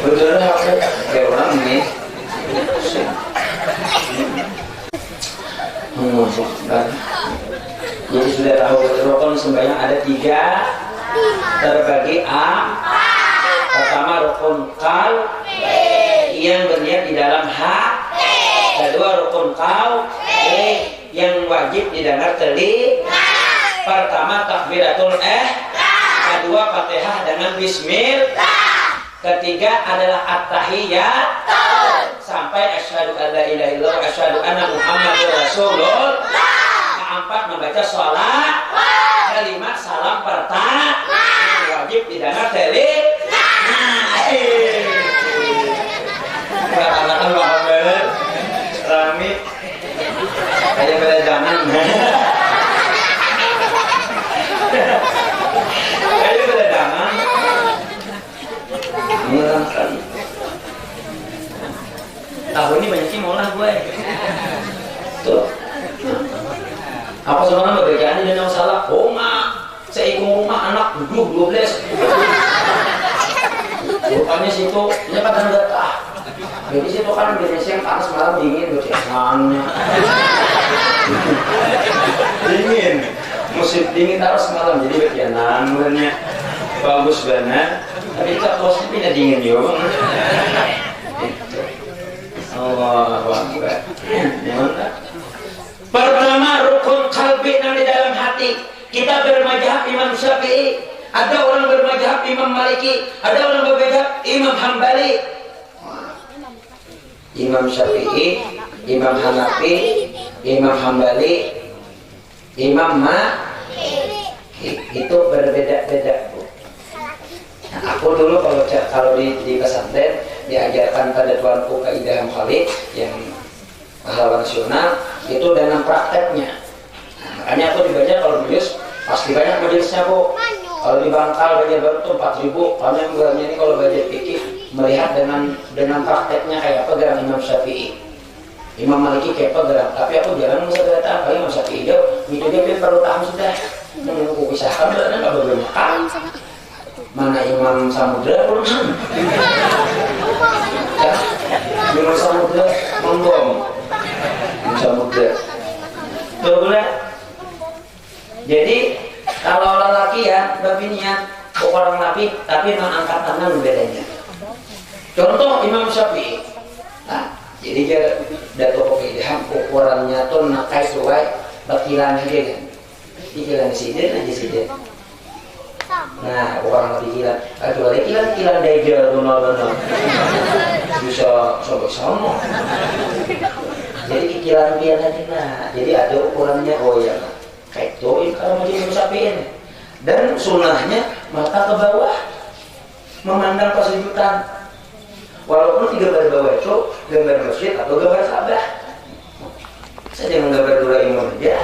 Betul aku kayak orang ini. Jadi sudah tahu rukun sembahyang ada 3 terbagi A. Pertama rukun kal yang berniat di dalam H. Kedua rukun kal yang wajib didengar telinga. Pertama takbiratul kedua Fatihah dengan bismillah. Ketiga adalah at-tahiyat sampai asyhadu an la ilaha illallah wa asyhadu anna muhammadar rasulullah. Keempat membaca sholat. Kelima salam pertama wajib didengar telinga. Kata-kata Muhammad rami kayak beda zaman. Kayak beda zaman. Menyenangkan. Tahun ini banyak sih molah gue. Tuh. Apa sebenarnya berbedaan ini dengan masalah? Oh mak, saya ikut rumah anak duduk 12. Rupanya situ, ini kadang getah. Jadi situ kan biasanya yang panas malam dingin, berjalannya. Dingin, musim dingin terus malam, jadi berjalannya bagus banget. Tapi tak bosnya pindah dingin yuk. Allah Akbar. Pertama rukun kalbi yang di dalam hati. Kita bermadzhab Imam Syafi'i. Ada orang bermadzhab Imam Maliki. Ada orang bermadzhab Imam Hambali. Imam Syafi'i, Imam Hanafi, Imam Hambali, Imam itu berbeda-beda. Aku dulu kalau di pesantren diajarkan pada tuanku kaidah Khalid yang pahlawan nasional itu dengan prakteknya. Makanya aku dibaca kalau nulis pasti banyak majelisnya bu. Kalau di Bangkal baca baru tuh 4.000. Kami yang ini kalau baca fikih melihat dengan prakteknya kayak apa gerak Imam Syafi'i. Imam Maliki kayak apa gerak. Tapi aku jarang bisa berkata apa Imam Syafi'i jauh. Itu dia perlu tahu sudah. Menunggu pisahkan karena nggak boleh makan. Mana Imam Samudra belum ya, Imam Samudra membom Imam Samudra tuh boleh. Jadi kalau lelaki ya bapaknya orang nabi tapi mengangkat tangan bedanya. Contoh Imam Syafi'i. Nah, jadi dia dato pokoknya ukurannya tuh nakai suai bakilan aja kan. Dikilan sidin aja sidin. Nah, orang kepikiran, kecuali kilan dajal benar-benar bisa sobek sama. Jadi kikilan aja nah, jadi ada ukurannya. Oh ya, kayak itu kalau mau diusahain. Dan sunnahnya mata ke bawah, memandang pasujudan. Walaupun 3 gambar bawah itu gambar masjid atau gambar Ka'bah. Saya jangan gambar Doraemon aja.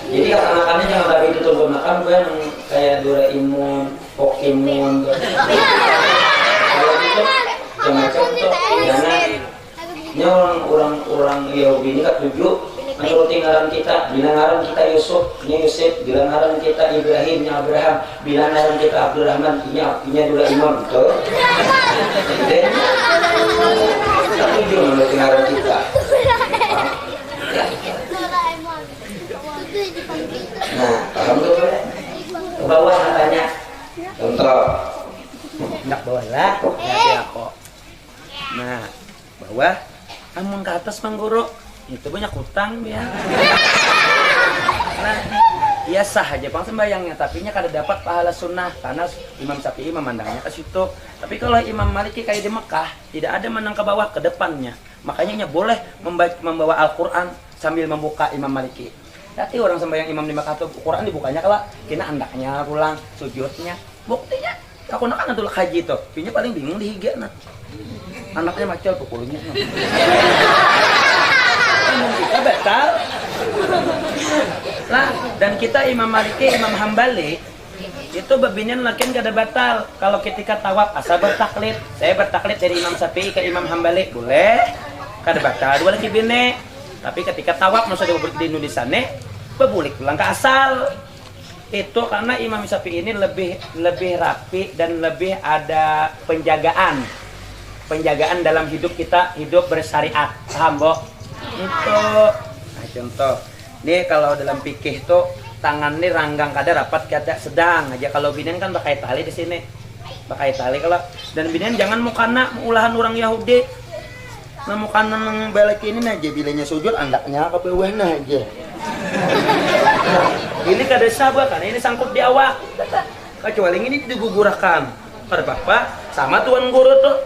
Jadi anak-anaknya jangan tadi itu turun makan gue yang kayak Doraemon, Pokemon. Kalau gitu jangan contoh karena ini orang Yahudi ini kan tujuh menurut ngaran kita, bila ngaran kita Yusuf, ini Yusuf, bila ngaran kita Ibrahim, ini Abraham, bila ngaran kita Abdurrahman, ini Doraemon, betul? Dan tujuh menurut ngaran kita. Nah, paham tuh ya? Ke bawah katanya. Contoh. Nak bawah lah, nanti aku. Nah, bawah, amun ke atas Mang Guru. Itu banyak hutang ya. Nah, ya sah aja bang sembayangnya, tapi nya kada dapat pahala sunnah karena Imam Syafi'i memandangnya ke situ. Tapi kalau Imam Maliki kayak di Mekah, tidak ada menang ke bawah ke depannya. Makanya boleh membawa Al-Quran sambil membuka Imam Maliki. Nanti orang sembahyang imam 5 waktu Quran dibukanya kalau kena andaknya pulang sujudnya. Buktinya aku nak kan tuh haji tuh. Pinya paling bingung di higana. Anaknya macul pukulnya. Kita batal. Lah, dan kita Imam Maliki, Imam Hambali itu babinian lakin kada batal. Kalau ketika tawaf asa bertaklid. Saya bertaklid dari Imam Syafi'i ke Imam Hambali boleh. Kada batal dua lagi bine. Tapi ketika tawaf maksudnya di Indonesia bebulik pulang ke asal. Itu karena Imam Syafi'i ini lebih rapi dan lebih ada penjagaan dalam hidup kita, hidup bersyariat. Paham, Bo? Itu. Nah, contoh. Nih kalau dalam fikih tuh tangan nih ranggang kada rapat kada sedang aja. Kalau binian kan pakai tali di sini. Pakai tali kalau dan binian jangan mukana ulahan orang Yahudi. Nah mukana nang belek ini aja bilanya sujud andaknya ke bawah aja. Ini kada sabar kan ini sangkut di awak. Kecuali ini digugurakan. Kada apa sama tuan guru tuh.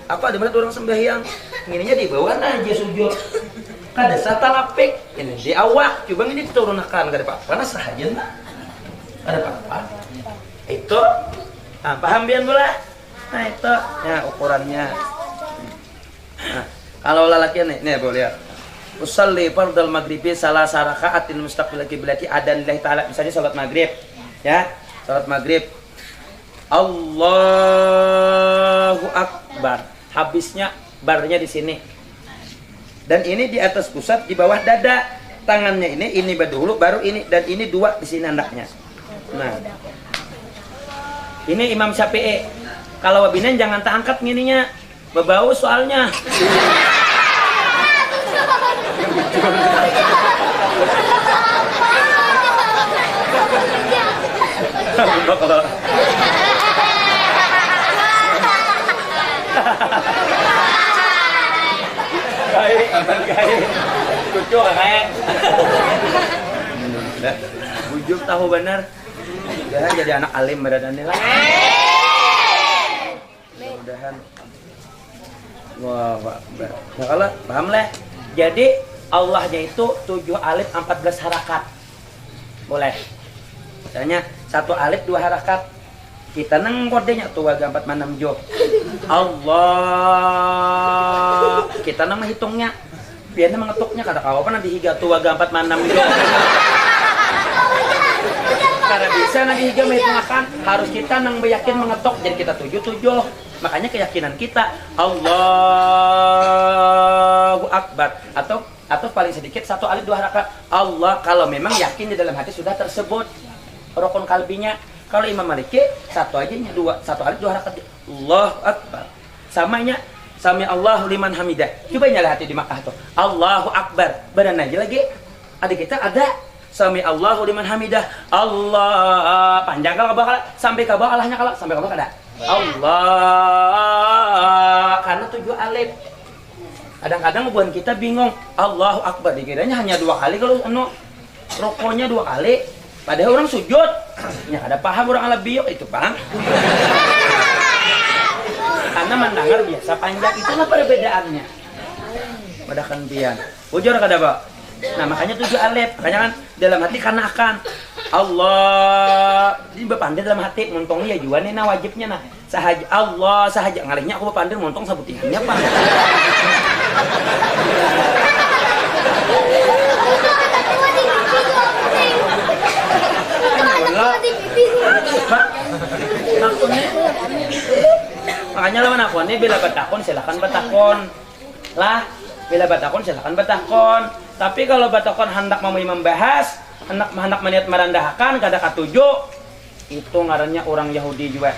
Apa ada orang sembahyang. Ininya di bawah aja sujud. Kada satalapik ini di awak. Coba ini diturunkan kada apa. Karena sahaja nah. Kada apa. Itu paham bian bola. Nah itu ya ukurannya. Nah, kalau lelaki nih boleh lihat. Usalli fardal maghribi salah raka'atin mustaqbil qiblati adan lillahi ta'ala. Misalnya salat maghrib ya, salat maghrib Allahu akbar. Habisnya barnya di sini. Dan ini di atas pusat, di bawah dada. Tangannya ini dulu baru ini dan ini dua di sini andaknya. Nah. Ini Imam Syafi'i. Kalau wabinan jangan tak angkat gininya. Bebau soalnya. Lucu kayak bujuk tahu benar jangan jadi anak alim badannya lah mudah-mudahan wah nah, kalau paham lah jadi Allahnya itu 7 alif 14 harakat boleh misalnya 1 alif 2 harakat kita neng kodenya tuh agak 4 6 jo Allah kita nang menghitungnya biarnya mengetuknya kada kawan nanti higa tuh agak 4 6 jo karena bisa nanti higa menghitung harus kita nang meyakin mengetok jadi kita 7 makanya keyakinan kita Allahu Akbar atau paling sedikit 1 alif 2 harakat Allah kalau memang yakin di dalam hati sudah tersebut rukun kalbinya. Kalau Imam Maliki 1 aja nya 1 alif 2 harakat Allahu Akbar samanya sami Allahu liman hamidah. Coba nyala hati di Makkah tuh Allahu Akbar benar aja lagi adik kita ada sami Allahu liman hamidah Allah panjang kalau bakal sampai ke bawah Allahnya kalau sampai ke bawah ada Allah karena 7 alif. Kadang-kadang buat kita bingung Allahu Akbar dikiranya hanya 2 kali kalau rokoknya 2 kali padahal orang sujud ya ada paham orang lebih itu paham karena mendengar biasa panjang itulah perbedaannya pada kantian ujur kada Pak nah makanya 7 alif makanya kan dalam hati karena akan Allah ini berpandai dalam hati montongnya ya juan nah wajibnya nah sahaja Allah sahaja ngalihnya aku berpandai montong sabutingannya Pak makanya lawan aku nih bila batakon silakan batakon lah bila batakon silakan batakon tapi kalau batakon hendak mau membahas hendak meniat merendahkan kada katuju itu ngarannya orang Yahudi juga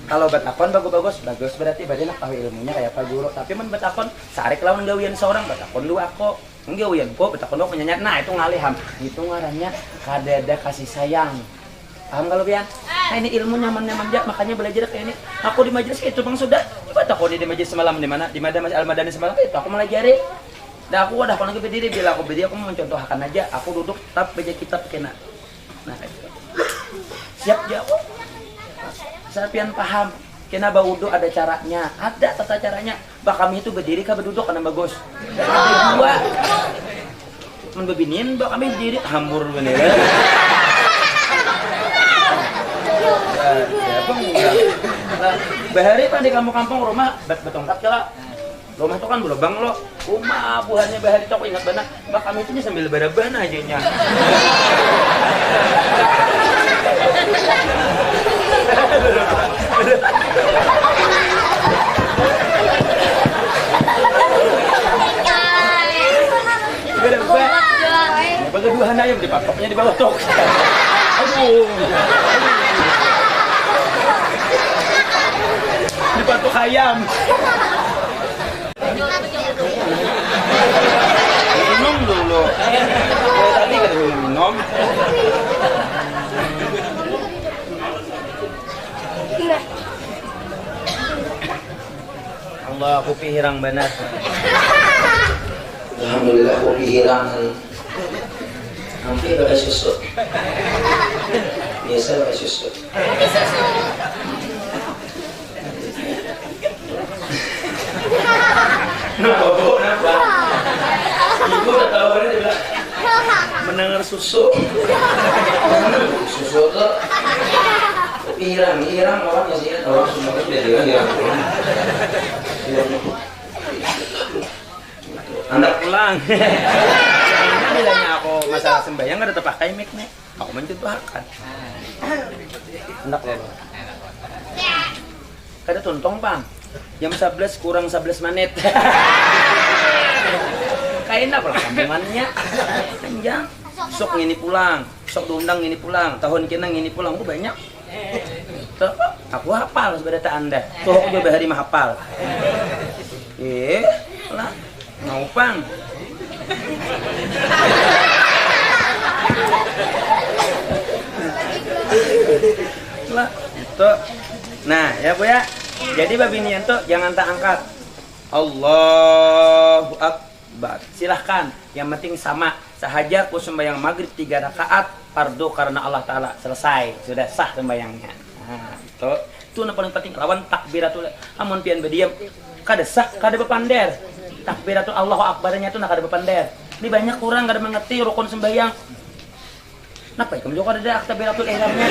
kalau batakon bagus berarti nak tahu ilmunya kayak Pak Guru tapi men batakon sarik lawan gawian seorang batakon dua aku gawian kok batakon kok nyanyat nah itu ngaliham itu ngarannya kada ada kasih sayang paham kalau pian nah ini ilmu nyaman makanya belajar kayak ini aku di majelis itu bang sudah batakon di majelis semalam di mana Masjid Al-Madani semalam itu aku melajari dan aku udah lagi berdiri bila aku berdiri aku mau mencontohkan aja aku duduk tetap baca kitab kena nah itu siap jawab saya pian paham Kena baudo ada caranya, ada tata caranya. Bah kami itu berdiri kah berduduk karena bagus. Ada dua. Men bebinin bah kami berdiri hambur bener. Nah, bahari pan di kampung-kampung rumah betongkat lah. Rumah itu kan berlubang lo. Rumah buahnya bahari itu aku ingat benar. Bah kami itu sambil beraban aja nya. Bagaduhan ayam dipatoknya di bawah tok. Aduh. Dipatok ayam. Minum dulu. Tadi kan minum. Allah, kopi hirang benar. Alhamdulillah kopi hirang. Hampir pakai susu. Biasa pakai susu. Kenapa? Ibu udah tahu kan dia bilang mendengar susu. Susu tuh kopi hirang orang biasanya orang semua kan dia bilang hirang. Anda pulang. Bilangnya aku masalah sembahyang ada terpakai mic nih. Aku mencontohkan. Hendak ya. Kada tuntong pang. Jam 11 kurang 11 menit. Kayaknya pula sambungannya. Panjang. Sok ngini pulang, sok diundang ngini pulang, tahun kena ngini pulang itu banyak. Tuh, aku hafal sebenarnya Anda. Tuh aku juga hari mah hafal. Lah, ngaupang. Lah, itu. Nah, ya Bu ya. Jadi babinian tuh jangan tak angkat. Allahu Akbar. Silahkan. Yang penting sama. Sahaja aku sembahyang maghrib 3 rakaat fardu karena Allah Ta'ala. Selesai. Sudah sah sembahyangnya. Nah, itu yang paling penting. Lawan takbiratul. Amun pian berdiam. Kada sah, kada bepander. Takbiratul Allahu Akbarnya itu nak kada bepander. Ini banyak kurang kada mengerti rukun sembahyang. Napa kamu juga ada takbiratul ihramnya?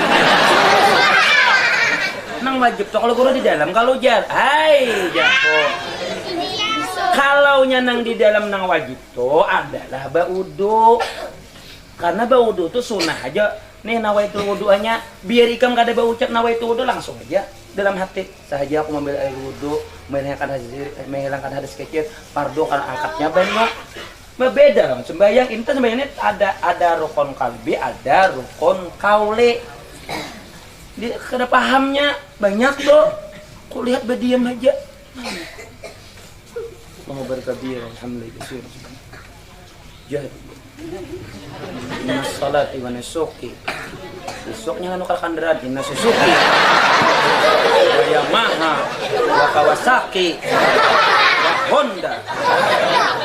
Nang wajib tuh kalau guru di dalam kalau jar. Hai, jago. Kalau nang di dalam nang wajib tuh adalah baudu. Karena baudu tuh sunnah aja. Nih nawaitul wudu'anya biar ikam kada baucap nawaitul wudu langsung aja dalam hati. Sahaja aku mengambil air wudu, menghilangkan hadas kecil, fardu karena angkatnya banyak. Berbeda dong sembahyang ini sembahyangnya ada rukun kalbi, ada rukun kauli. Kada pahamnya banyak tuh. Kok lihat berdiam aja. Mau berkabir alhamdulillah. Jadi inna salati wa nusuki. Besoknya kan ukal kandaran inna susuki wa Yamaha wa Kawasaki wa Honda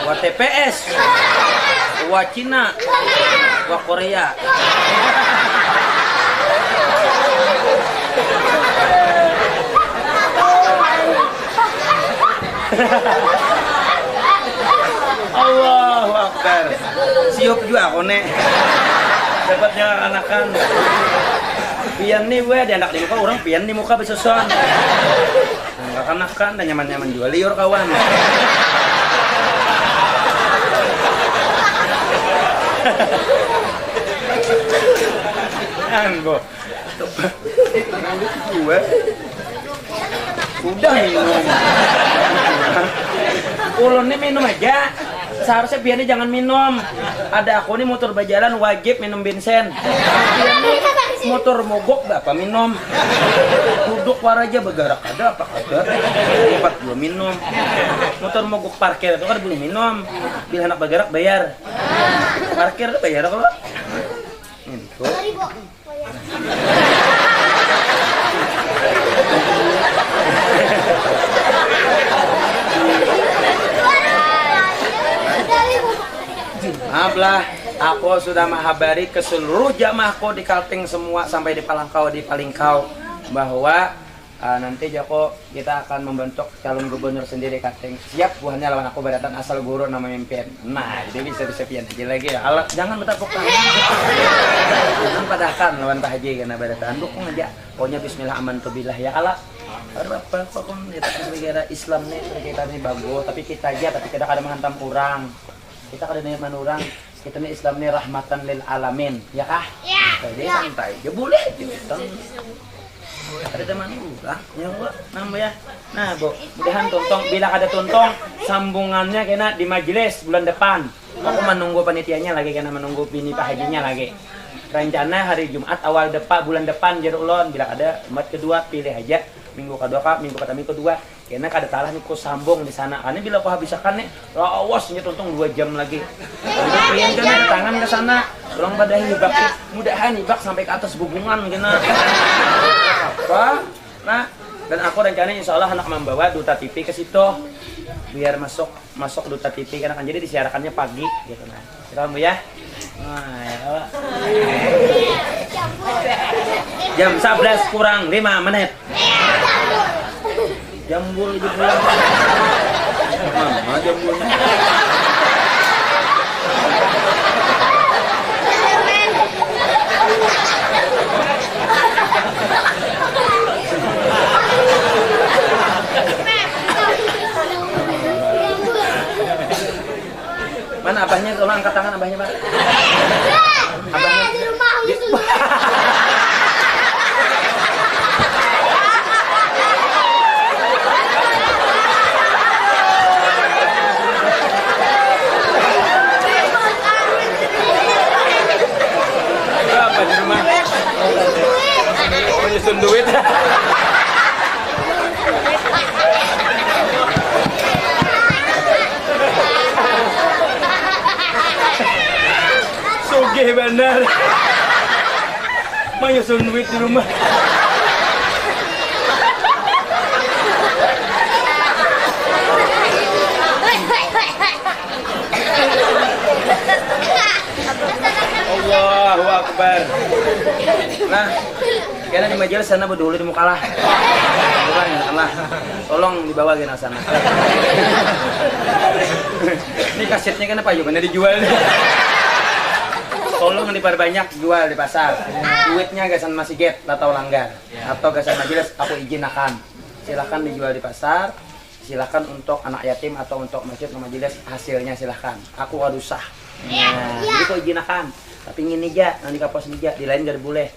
wa TPS wa Cina wa Korea. Allahu Akbar. Siop juga aku nek. Dapatnya anakan. Pian nih gue ada anak di muka orang pian di muka besuson. Enggak kanakan dan nyaman-nyaman juga liur kawan. Anggo. Gue udah minum. Ulun nih minum aja. Seharusnya biar jangan minum. Ada aku nih motor berjalan wajib minum bensin. Biar nih motor mogok apa minum. Duduk war aja bergerak ada apa kagak. Tempat belum minum. Motor mogok parkir itu kan belum minum. Bila anak bergerak bayar. Parkir bayar kalau. Itu. Maaf lah, aku sudah menghabari ke seluruh jamaahku di Kalteng semua sampai di Palangkau, di Palingkau bahwa nanti Joko kita akan membentuk calon gubernur sendiri kateng. Siap buahnya lawan aku badatan asal guru nama mimpin. Nah, jadi bisa pian aja lagi ya. Allah, jangan bertepuk tangan. Jangan padahkan lawan Pak Haji karena badatan dukung aja. Pokoknya bismillah aman tu billah ya Allah. Apa pun kita negara Islam nih kita ini bagus, tapi kita aja tapi kita kada menghantam orang. Kita kada niat orang. Kita nih Islam nih rahmatan lil alamin, ya kah? Ya. Jadi santai. Ya boleh gitu. Ada teman ya Bu, ya. Nah, Bu, mudahan tuntong bila ada tuntong sambungannya kena di majelis bulan depan. Aku menunggu panitianya lagi karena menunggu bini Pak Hajinya lagi. Rencana hari Jumat awal bulan depan jer ulon bila ada umat kedua pilih aja minggu kedua minggu kedua karena kada talah nih ku sambung di sana karena bila aku habiskan nih awas nya tuntong 2 jam lagi. Kalian kan ada tangan ke sana orang pada hibak mudahan hibak sampai ke atas hubungan kena. Apa? Nah, dan aku rencananya insya Allah anak membawa Duta TV ke situ biar masuk Duta TV karena kan jadi disiarkannya pagi gitu nah. Kita Bu ya. Nah, ya Allah. Jam 11 kurang 5 menit. Jambul di bulan. Jambulnya. Mana abahnya? Tolong angkat tangan abahnya, Pak. Abahnya di rumah apa di rumah? Menyusun duit. Sugih bener. Menyusun duit di rumah. Allahu Akbar. Nah, kena di majelis sana berdulu di mukalah. Bukan Allah. Tolong dibawa ke sana. Ini kasetnya kan apa juga dijual. Tolong diperbanyak jual di pasar. Duitnya gasan masih get atau langgar atau gasan majelis aku izinakan. Silakan dijual di pasar. Silakan untuk anak yatim atau untuk masjid atau majelis hasilnya silakan. Aku waduh sah. Nah, jadi aku izinakan. Tapi ingin aja nanti kapos aja di lain gak boleh.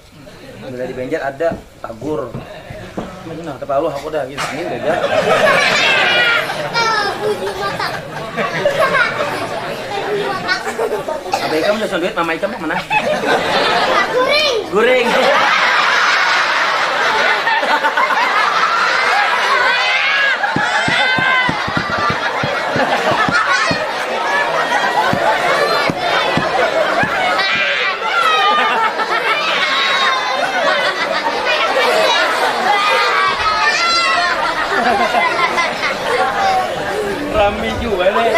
Bila di Banjar ada tagur. Nah, tapi Allah aku udah gitu angin beda. Abah Ikam udah duit, Mama Ikam mana? Guring. Rami juga deh.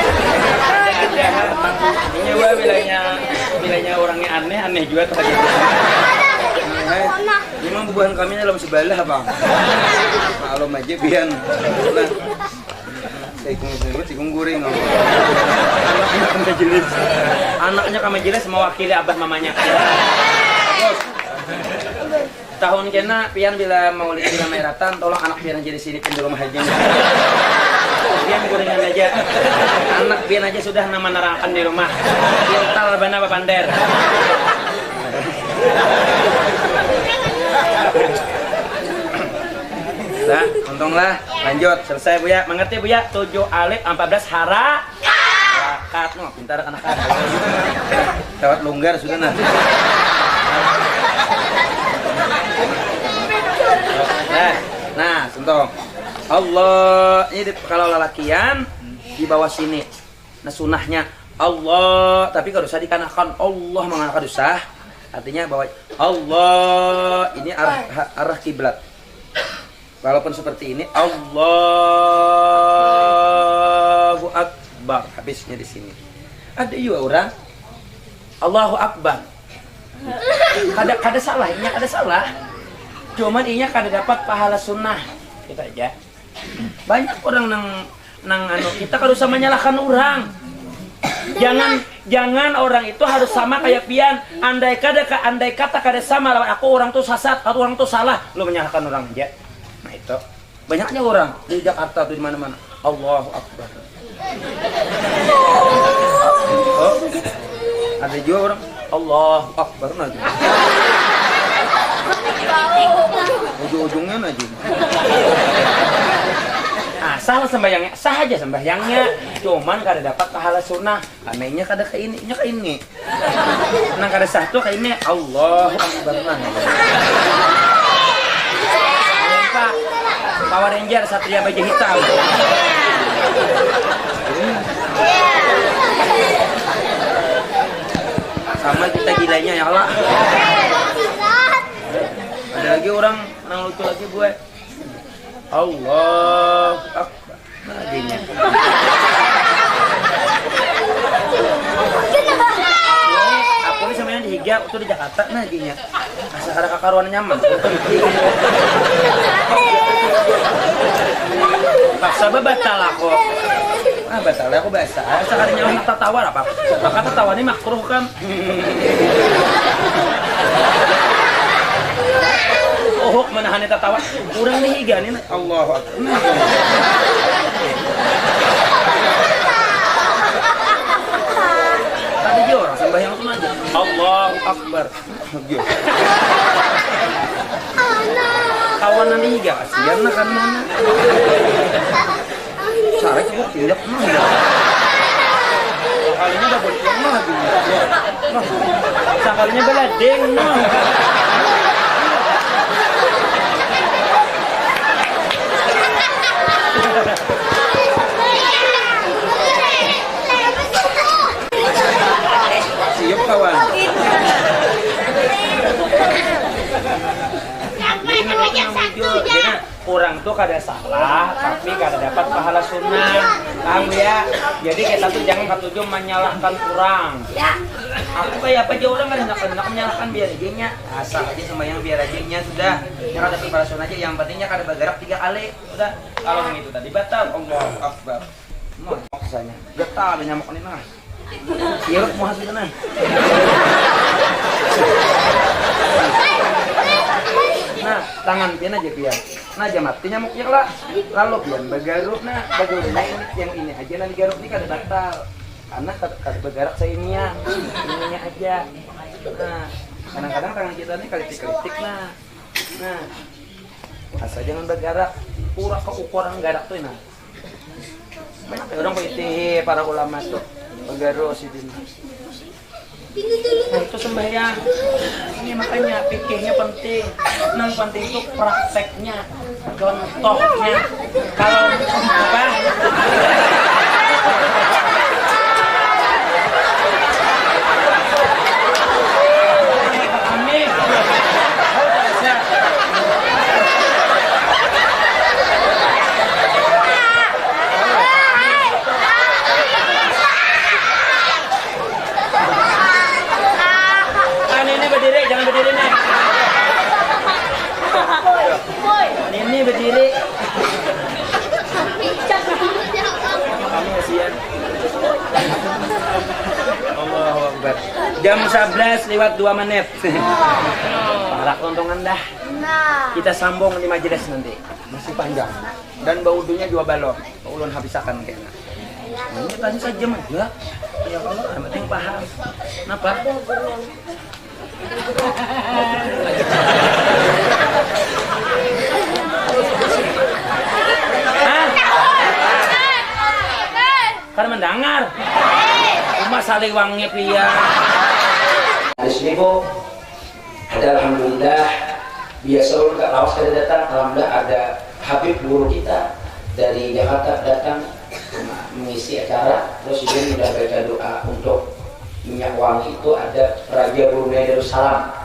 Ini gua bilangnya orangnya aneh juga tadi. Memang bubuhan kami dalam sebelah bang. Maklum aja bian. Tikung guring. Anaknya kami jelas mewakili abah mamanya. Tahun kena pian bila mau lihat bila meratan tolong anak pian jadi sini di rumah aja. Pian gorengan aja. Anak pian aja sudah nama narakan di rumah. Pintal bana bapander. Nah, untunglah lanjut selesai Bu ya. Mengerti Bu ya? 7 alif 14 hara. Rakat no, pintar anak-anak. Lewat longgar sudah nah. Nah, contoh Allah ini kalau lelakian di bawah sini. Nah sunahnya Allah, tapi kalau dosa dikarenakan Allah mengangkat dosa, artinya bahwa Allah ini arah kiblat. Walaupun seperti ini Allahu Akbar habisnya di sini. Ada juga orang Allahu Akbar. Kada salah, ini kada salah. Cuman inya kada dapat pahala sunnah. kita aja. Banyak orang nang kita harus sama menyalahkan orang. Jangan orang itu harus sama kayak pian. Andai kata kada sama lawan aku, orang tuh sasat atau orang tuh salah, lu menyalahkan orang aja. Nah itu banyaknya orang di Jakarta tuh di mana-mana. Allahu Akbar. Oh, ada juga orang Allahu Akbar aja. Ujung-ujungnya aja. Asal sembahyangnya sah aja sembahyangnya, cuman kada dapat pahala sunnah. Anehnya kada ke ini, nya ke ini. Nang kada sah tuh ke ini Allahu Akbar. Pak, Power Ranger Satria baju hitam. Sama kita gilanya ya Allah. Ada lagi orang nang lucu lagi gue. Allah Akbar. Nah, gini. Aku ini semuanya di Higa, itu di Jakarta, nah gini. Asa kada kakaruan nyaman. Paksa batal aku. Ah, batal aku bahasa. Asa kada nyaman tatawa apa? Maka tatawa ini makruh kan. Oh, menahan tatawa. Urang nih higanin. Allahu Akbar. Tadi dia orang sembahyang tuh aja. Allahu Akbar. Kawan nanti higa kasihan nak kan mana. Cara itu tidak mah. Kalinya udah boleh mah lagi. Sekalinya beladeng mah. Siap kawan. Jadi orang tuh kada salah, tapi kada dapat pahala sunnah. Paham ya? Jadi kita tuh jangan katuju menyalahkan orang. Aku kayak apa aja orang kada hendak menyalahkan biar aja. Asal aja sembahyang biar aja sudah. Yang kada pahala sunnah aja, yang pentingnya kada bergerak 3 kali. Udah. Kalau yang itu tadi batal. Allahu Akbar. Mau maksanya. Getal nyamuk ini nah. Iya, mau hasil nah. Nah, tangan pian aja pian. Nah, jamati nyamuknya lah. Lalu pian bergaruk nah, bagaimana yang ini aja nanti garuk ini kada batal. Karena kada bergerak seininya. Ininya aja. Nah, kadang-kadang tangan kita ini kelitik-kelitik nah. Nah, asal jangan bergerak. Pura keukuran garak tuh nah. Banyak orang putih para ulama tuh bergaru si din. Nah itu sembahyang. Ini makanya pikirnya penting. Yang penting itu prakteknya, contohnya. Kalau apa? Amin. Jangan berdiri nih. Ini berdiri. Kami kasihan. Allahu Akbar. Jam 11 lewat 2 menit. Parah keuntungan dah. Kita sambung di majelis nanti. Masih panjang. Dan baudunya 2 balon. Ulun habisakan kayaknya. Ini tadi saja aja. Ya Allah, yang penting paham. Kenapa? Karena mendengar cuma saling wangi pia. Di sini bu, ada alhamdulillah biasa orang nggak lawas kada datang. Alhamdulillah ada Habib guru kita dari Jakarta datang mengisi acara. Terus dia sudah baca doa untuk minyak wangi itu ada Raja Brunei Darussalam.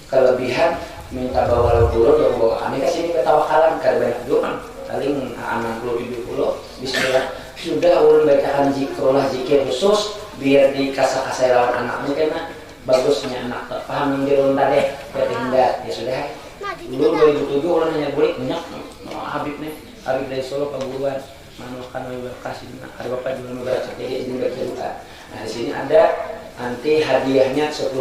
Kelebihan minta bawa lalu dulu dan bawa kami ke sini ketawakalan karena banyak doa saling 60-70 Bismillah sudah ulun bacakan zikir khusus biar dikasah-kasai lawan anaknya karena bagusnya anak tak paham yang dirun tadi bertindak ya sudah dulu 2007 ulun hanya boleh banyak Habib dari Solo Paburuan manukan kasih ada bapak dulu membaca jadi ini berdoa. Nah di sini ada nanti hadiahnya 10.000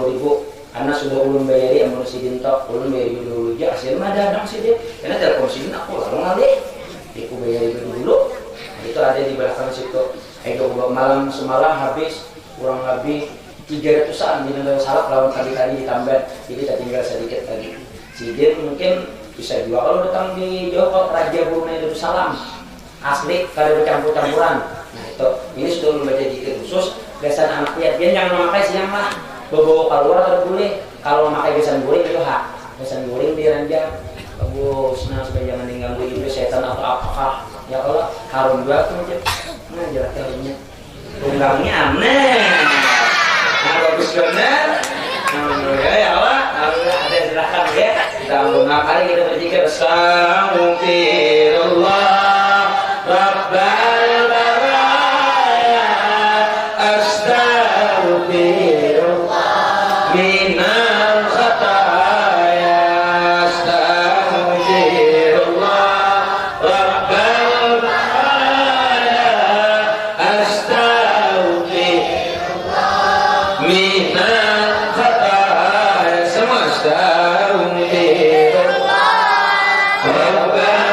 karena sudah ulun bayari amun si dintok ulun bayari dulu aja hasilnya ada dong sih dia karena telepon sini aku lalu ngalih aku bayari dulu. Nah, itu ada di belakang situ. Itu malam semalam habis kurang lebih 300-an jadi salah lawan tadi ditambah jadi kita tinggal sedikit lagi. Si dia mungkin bisa juga kalau datang di Jawa Raja Brunei Darussalam asli kada bercampur-campuran. Nah itu ini sudah membaca zikir khusus biasanya anak lihat dia jangan memakai siang lah bawa keluar atau boleh kalau memakai besan goreng itu hak besan goreng diranjang bagus. Nah supaya jangan diganggu itu setan atau apakah ya kalau harum juga tuh aja nah jelas harumnya tunggangnya aneh. Nah bagus benar. Ya Allah ada silakan ya kita lima kali kita berzikir astagfirullah Rabbal baraya astaghfirullah minal khataya astaghfirullah Rabbal baraya astaghfirullah minal khataya semua astaghfirullah Rabbal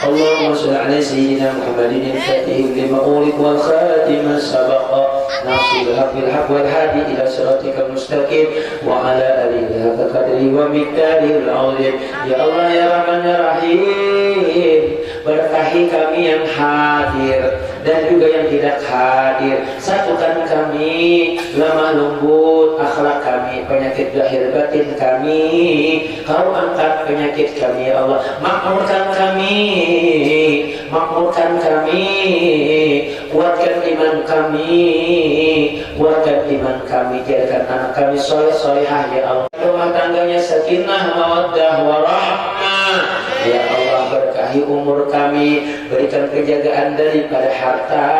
اللهم صل على سيدنا محمد الفاتح لما أغلق والخاتم سبق ناصر الحق بالحق والهادي إلى صراطك المستقيم وعلى آله حق قدره ومقداره العظيم. Ya Allah ya Rahman ya Rahim, berkahi kami yang hadir dan juga yang tidak hadir. Satukan kami, lemah lembut akhlak kami, penyakit zahir batin kami. Kau angkat penyakit kami ya Allah. Makmurkan kami, makmur makmurkan kami, kuatkan iman kami, kuatkan iman kami, jadikan anak kami soleh-solehah ya Allah. Rumah tangganya sakinah, mawaddah, warahmah ya Allah. Berkahi umur kami, berikan penjagaan daripada harta,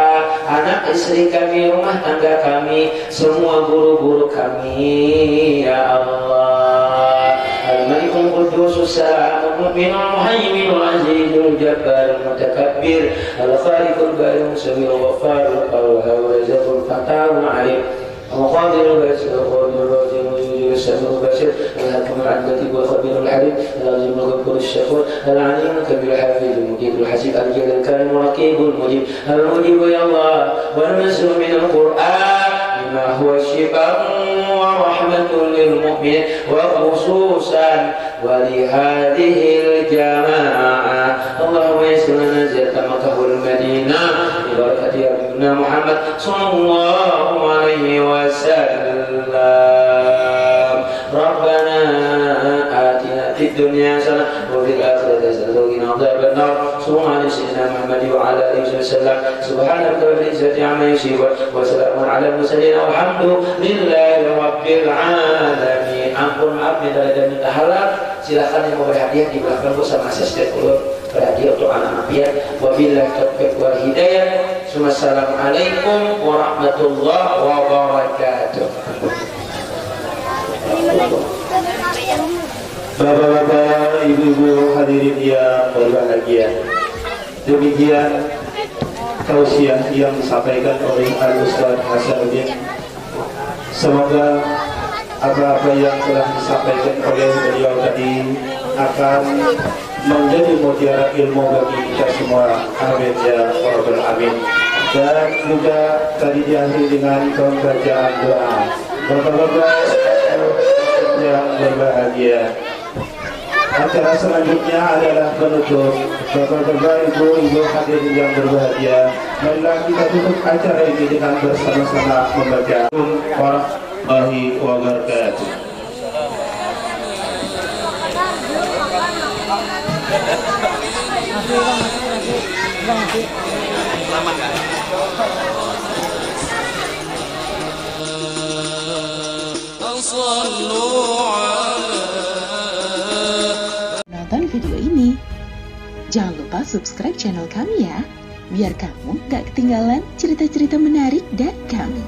anak istri kami, rumah tangga kami, semua guru-guru kami ya Allah. Al-Malikul Quddus As-Salamul Mu'minul Muhaiminul Azizul Jabbarul Mutakabbir Al-Khaliqul Bariyul Musawwirul Ghaffarul Qahharul Razzaqul Fattahul Alim Al-Qadirul Basirul Qadirul Rajimul Samiul Basir Al-Hakimul Adil wal Khabirul Halim Al-Azimul Ghafurul Syakur Al-Alimul Kabirul Hafizul Mujibul Hasib Al-Jalil Karimul Raqibul Mujib Al-Mujib ya Allah wal Nasr minal Qur'an bima huwa shifaa'un wa rahmatun lil mu'minin wa khususan wa li hadhil jama'ah. Allahumma yassir lana ziyarata Makkah wal Madinah bi barakati nabiyyina Muhammad sallallahu alaihi wasallam. Rabbana atina fid dunya hasanah wa fil akhirati hasanah wa qina adzaban nar. Sallallahu sayyidina Muhammad wa ala alihi wasallam. Subhanaka rabbil izzati amma yasifun wa salamun ala mursalin walhamdulillahi rabbil alamin. Ampun maaf dan minta halal. Silakan yang mau berhadiah di belakang bersama asisten ulur berhadiah untuk anak-anak pian. Wabillahi taufiq wal hidayah. Assalamualaikum warahmatullahi wabarakatuh. Bapak-bapak, ibu-ibu hadirin yang berbahagia, demikian tausiah yang disampaikan oleh Al-Ustaz Hasanuddin. Semoga apa-apa yang telah disampaikan oleh beliau tadi akan menjadi mutiara ilmu bagi kita semua. Amin ya rabbal alamin. Dan juga tadi diakhiri dengan pembacaan doa. Bapak-bapak yang berbahagia, acara selanjutnya adalah penutup. Bapak-bapak, ibu-ibu hadirin yang berbahagia, marilah kita tutup acara ini dengan bersama-sama membaca warahmatullahi wabarakatuh. Nonton video ini, jangan lupa subscribe channel kami ya, biar kamu gak ketinggalan cerita-cerita menarik dari kami.